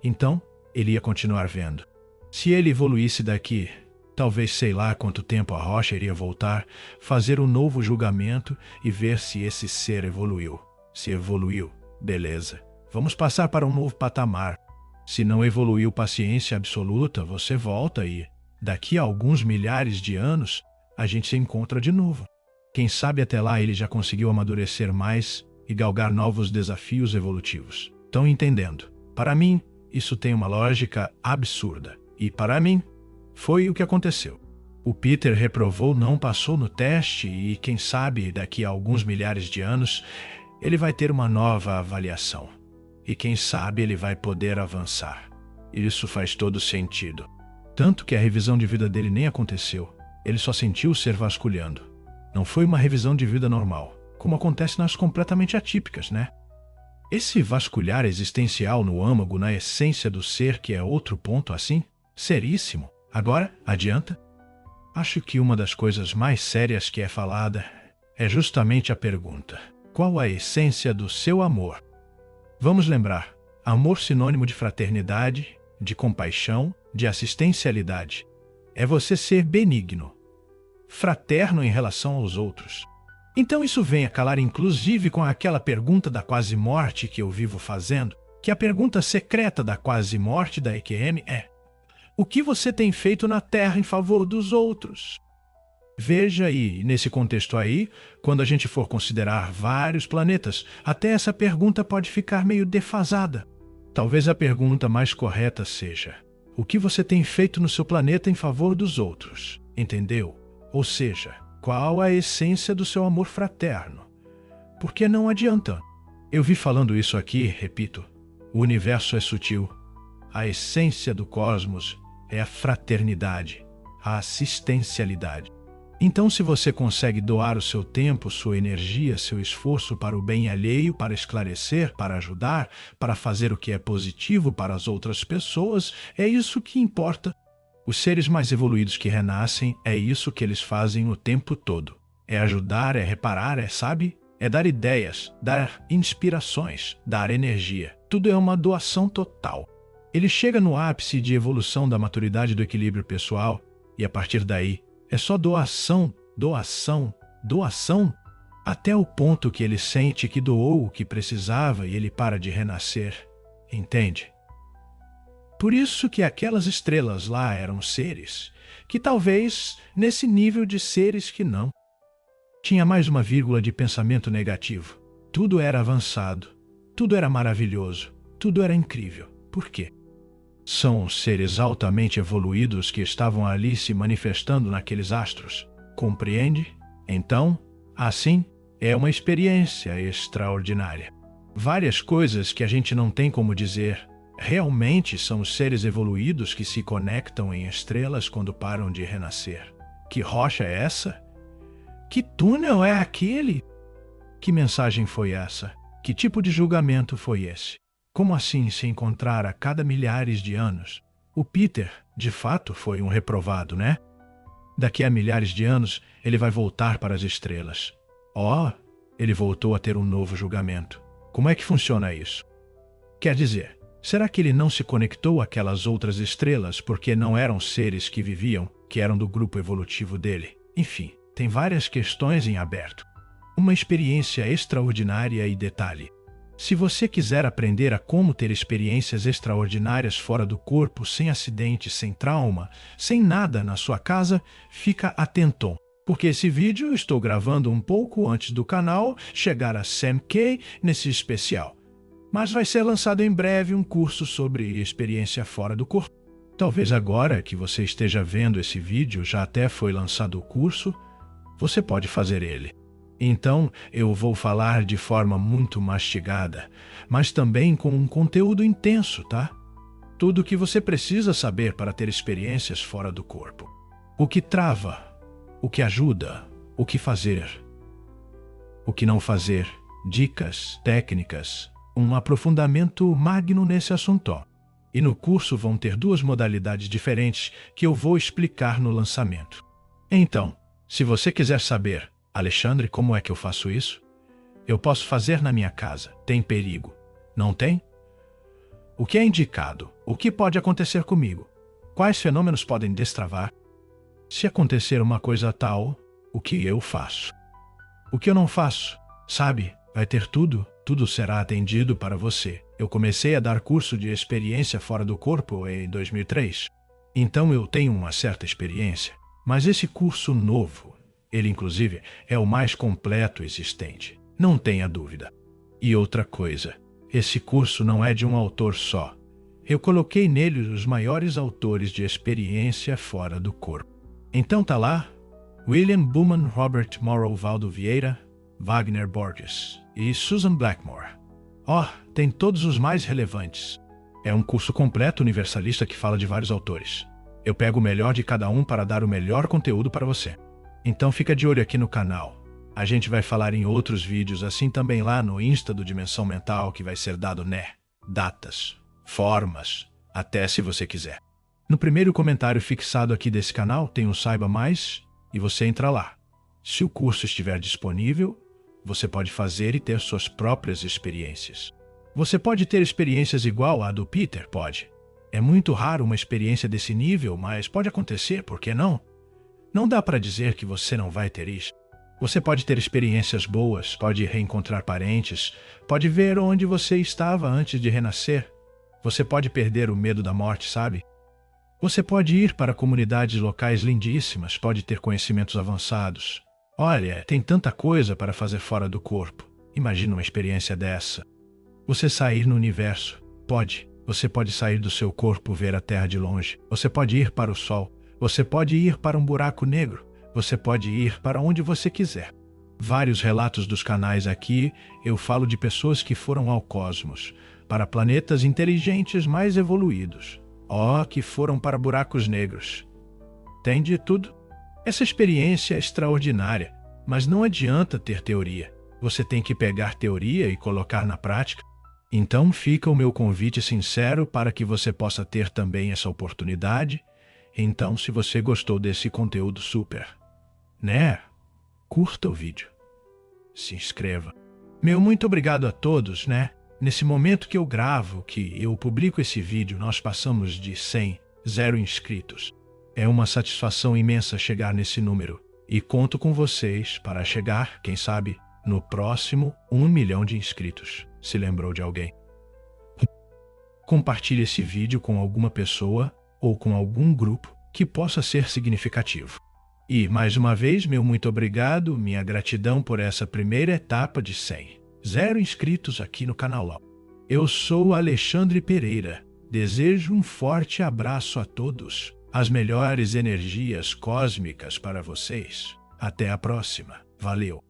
Então, ele ia continuar vendo. Se ele evoluísse daqui, talvez sei lá quanto tempo a rocha iria voltar, fazer um novo julgamento e ver se esse ser evoluiu. Se evoluiu, beleza. Vamos passar para um novo patamar. Se não evoluiu paciência absoluta, você volta e, daqui a alguns milhares de anos, a gente se encontra de novo. Quem sabe até lá ele já conseguiu amadurecer mais e galgar novos desafios evolutivos. Estão entendendo? Para mim, isso tem uma lógica absurda. E para mim, foi o que aconteceu. O Peter reprovou, não passou no teste e, quem sabe, daqui a alguns milhares de anos, ele vai ter uma nova avaliação. E quem sabe ele vai poder avançar. Isso faz todo sentido. Tanto que a revisão de vida dele nem aconteceu. Ele só sentiu ser vasculhando. Não foi uma revisão de vida normal, como acontece nas completamente atípicas, né? Esse vasculhar existencial no âmago, na essência do ser, que é outro ponto assim, seríssimo. Agora, adianta? Acho que uma das coisas mais sérias que é falada é justamente a pergunta: qual a essência do seu amor? Vamos lembrar, amor sinônimo de fraternidade, de compaixão, de assistencialidade. É você ser benigno, fraterno em relação aos outros. Então isso vem a calar inclusive com aquela pergunta da quase morte que eu vivo fazendo, que a pergunta secreta da quase morte da EQM é: o que você tem feito na Terra em favor dos outros? Veja aí, nesse contexto aí, quando a gente for considerar vários planetas, até essa pergunta pode ficar meio defasada. Talvez a pergunta mais correta seja: o que você tem feito no seu planeta em favor dos outros? Entendeu? Ou seja, qual a essência do seu amor fraterno? Porque não adianta. Eu vi falando isso aqui, repito, o universo é sutil. A essência do cosmos é a fraternidade, a assistencialidade. Então, se você consegue doar o seu tempo, sua energia, seu esforço para o bem alheio, para esclarecer, para ajudar, para fazer o que é positivo para as outras pessoas, é isso que importa. Os seres mais evoluídos que renascem, é isso que eles fazem o tempo todo. É ajudar, é reparar, sabe? É dar ideias, dar inspirações, dar energia. Tudo é uma doação total. Ele chega no ápice de evolução da maturidade do equilíbrio pessoal e, a partir daí, é só doação, doação, doação, até o ponto que ele sente que doou o que precisava e ele para de renascer. Entende? Por isso que aquelas estrelas lá eram seres que talvez nesse nível de seres que não. Tinha mais uma vírgula de pensamento negativo. Tudo era avançado, tudo era maravilhoso, tudo era incrível. Por quê? São seres altamente evoluídos que estavam ali se manifestando naqueles astros. Compreende? Então, assim, é uma experiência extraordinária. Várias coisas que a gente não tem como dizer. Realmente são os seres evoluídos que se conectam em estrelas quando param de renascer. Que rocha é essa? Que túnel é aquele? Que mensagem foi essa? Que tipo de julgamento foi esse? Como assim se encontrar a cada milhares de anos? O Peter, de fato, foi um reprovado, né? Daqui a milhares de anos, ele vai voltar para as estrelas. Ele voltou a ter um novo julgamento. Como é que funciona isso? Quer dizer, será que ele não se conectou àquelas outras estrelas porque não eram seres que viviam, que eram do grupo evolutivo dele? Enfim, tem várias questões em aberto. Uma experiência extraordinária e detalhe. Se você quiser aprender a como ter experiências extraordinárias fora do corpo, sem acidente, sem trauma, sem nada na sua casa, fica atento, porque esse vídeo eu estou gravando um pouco antes do canal chegar a 100K nesse especial. Mas vai ser lançado em breve um curso sobre experiência fora do corpo. Talvez agora que você esteja vendo esse vídeo já até foi lançado o curso, você pode fazer ele. Então, eu vou falar de forma muito mastigada, mas também com um conteúdo intenso, tá? Tudo o que você precisa saber para ter experiências fora do corpo. O que trava, o que ajuda, o que fazer, o que não fazer, dicas, técnicas, um aprofundamento magno nesse assunto. E no curso vão ter 2 modalidades diferentes que eu vou explicar no lançamento. Então, se você quiser saber, Alexandre, como é que eu faço isso? Eu posso fazer na minha casa. Tem perigo? Não tem? O que é indicado? O que pode acontecer comigo? Quais fenômenos podem destravar? Se acontecer uma coisa tal, o que eu faço? O que eu não faço? Sabe, vai ter tudo será atendido para você. Eu comecei a dar curso de experiência fora do corpo em 2003. Então eu tenho uma certa experiência. Mas esse curso novo, ele inclusive é o mais completo existente. Não tenha dúvida. E outra coisa, esse curso não é de um autor só. Eu coloquei nele os maiores autores de experiência fora do corpo. Então tá lá, William Buhlman, Robert Morrow, Valdo Vieira, Wagner Borges e Susan Blackmore. Tem todos os mais relevantes. É um curso completo universalista que fala de vários autores. Eu pego o melhor de cada um para dar o melhor conteúdo para você. Então fica de olho aqui no canal. A gente vai falar em outros vídeos assim também lá no Insta do Dimensão Mental, que vai ser dado, datas, formas, até se você quiser. No primeiro comentário fixado aqui desse canal tem o Saiba Mais e você entra lá. Se o curso estiver disponível, você pode fazer e ter suas próprias experiências. Você pode ter experiências igual à do Peter, pode. É muito raro uma experiência desse nível, mas pode acontecer, por que não? Não dá para dizer que você não vai ter isso. Você pode ter experiências boas, pode reencontrar parentes, pode ver onde você estava antes de renascer. Você pode perder o medo da morte, sabe? Você pode ir para comunidades locais lindíssimas, pode ter conhecimentos avançados. Olha, tem tanta coisa para fazer fora do corpo. Imagina uma experiência dessa. Você sair no universo. Pode. Você pode sair do seu corpo, ver a Terra de longe. Você pode ir para o Sol. Você pode ir para um buraco negro. Você pode ir para onde você quiser. Vários relatos dos canais aqui, eu falo de pessoas que foram ao cosmos, para planetas inteligentes mais evoluídos. Que foram para buracos negros. Tem de tudo. Essa experiência é extraordinária, mas não adianta ter teoria. Você tem que pegar teoria e colocar na prática. Então fica o meu convite sincero para que você possa ter também essa oportunidade. Então, se você gostou desse conteúdo super, curta o vídeo. Se inscreva. Meu muito obrigado a todos, Nesse momento que eu gravo, que eu publico esse vídeo, nós passamos de 0 inscritos. É uma satisfação imensa chegar nesse número. E conto com vocês para chegar, quem sabe, no próximo 1 milhão de inscritos. Se lembrou de alguém? Compartilhe esse vídeo com alguma pessoa ou com algum grupo que possa ser significativo. E, mais uma vez, meu muito obrigado, minha gratidão por essa primeira etapa de 0 inscritos aqui no canal. Eu sou Alexandre Pereira. Desejo um forte abraço a todos. As melhores energias cósmicas para vocês. Até a próxima. Valeu!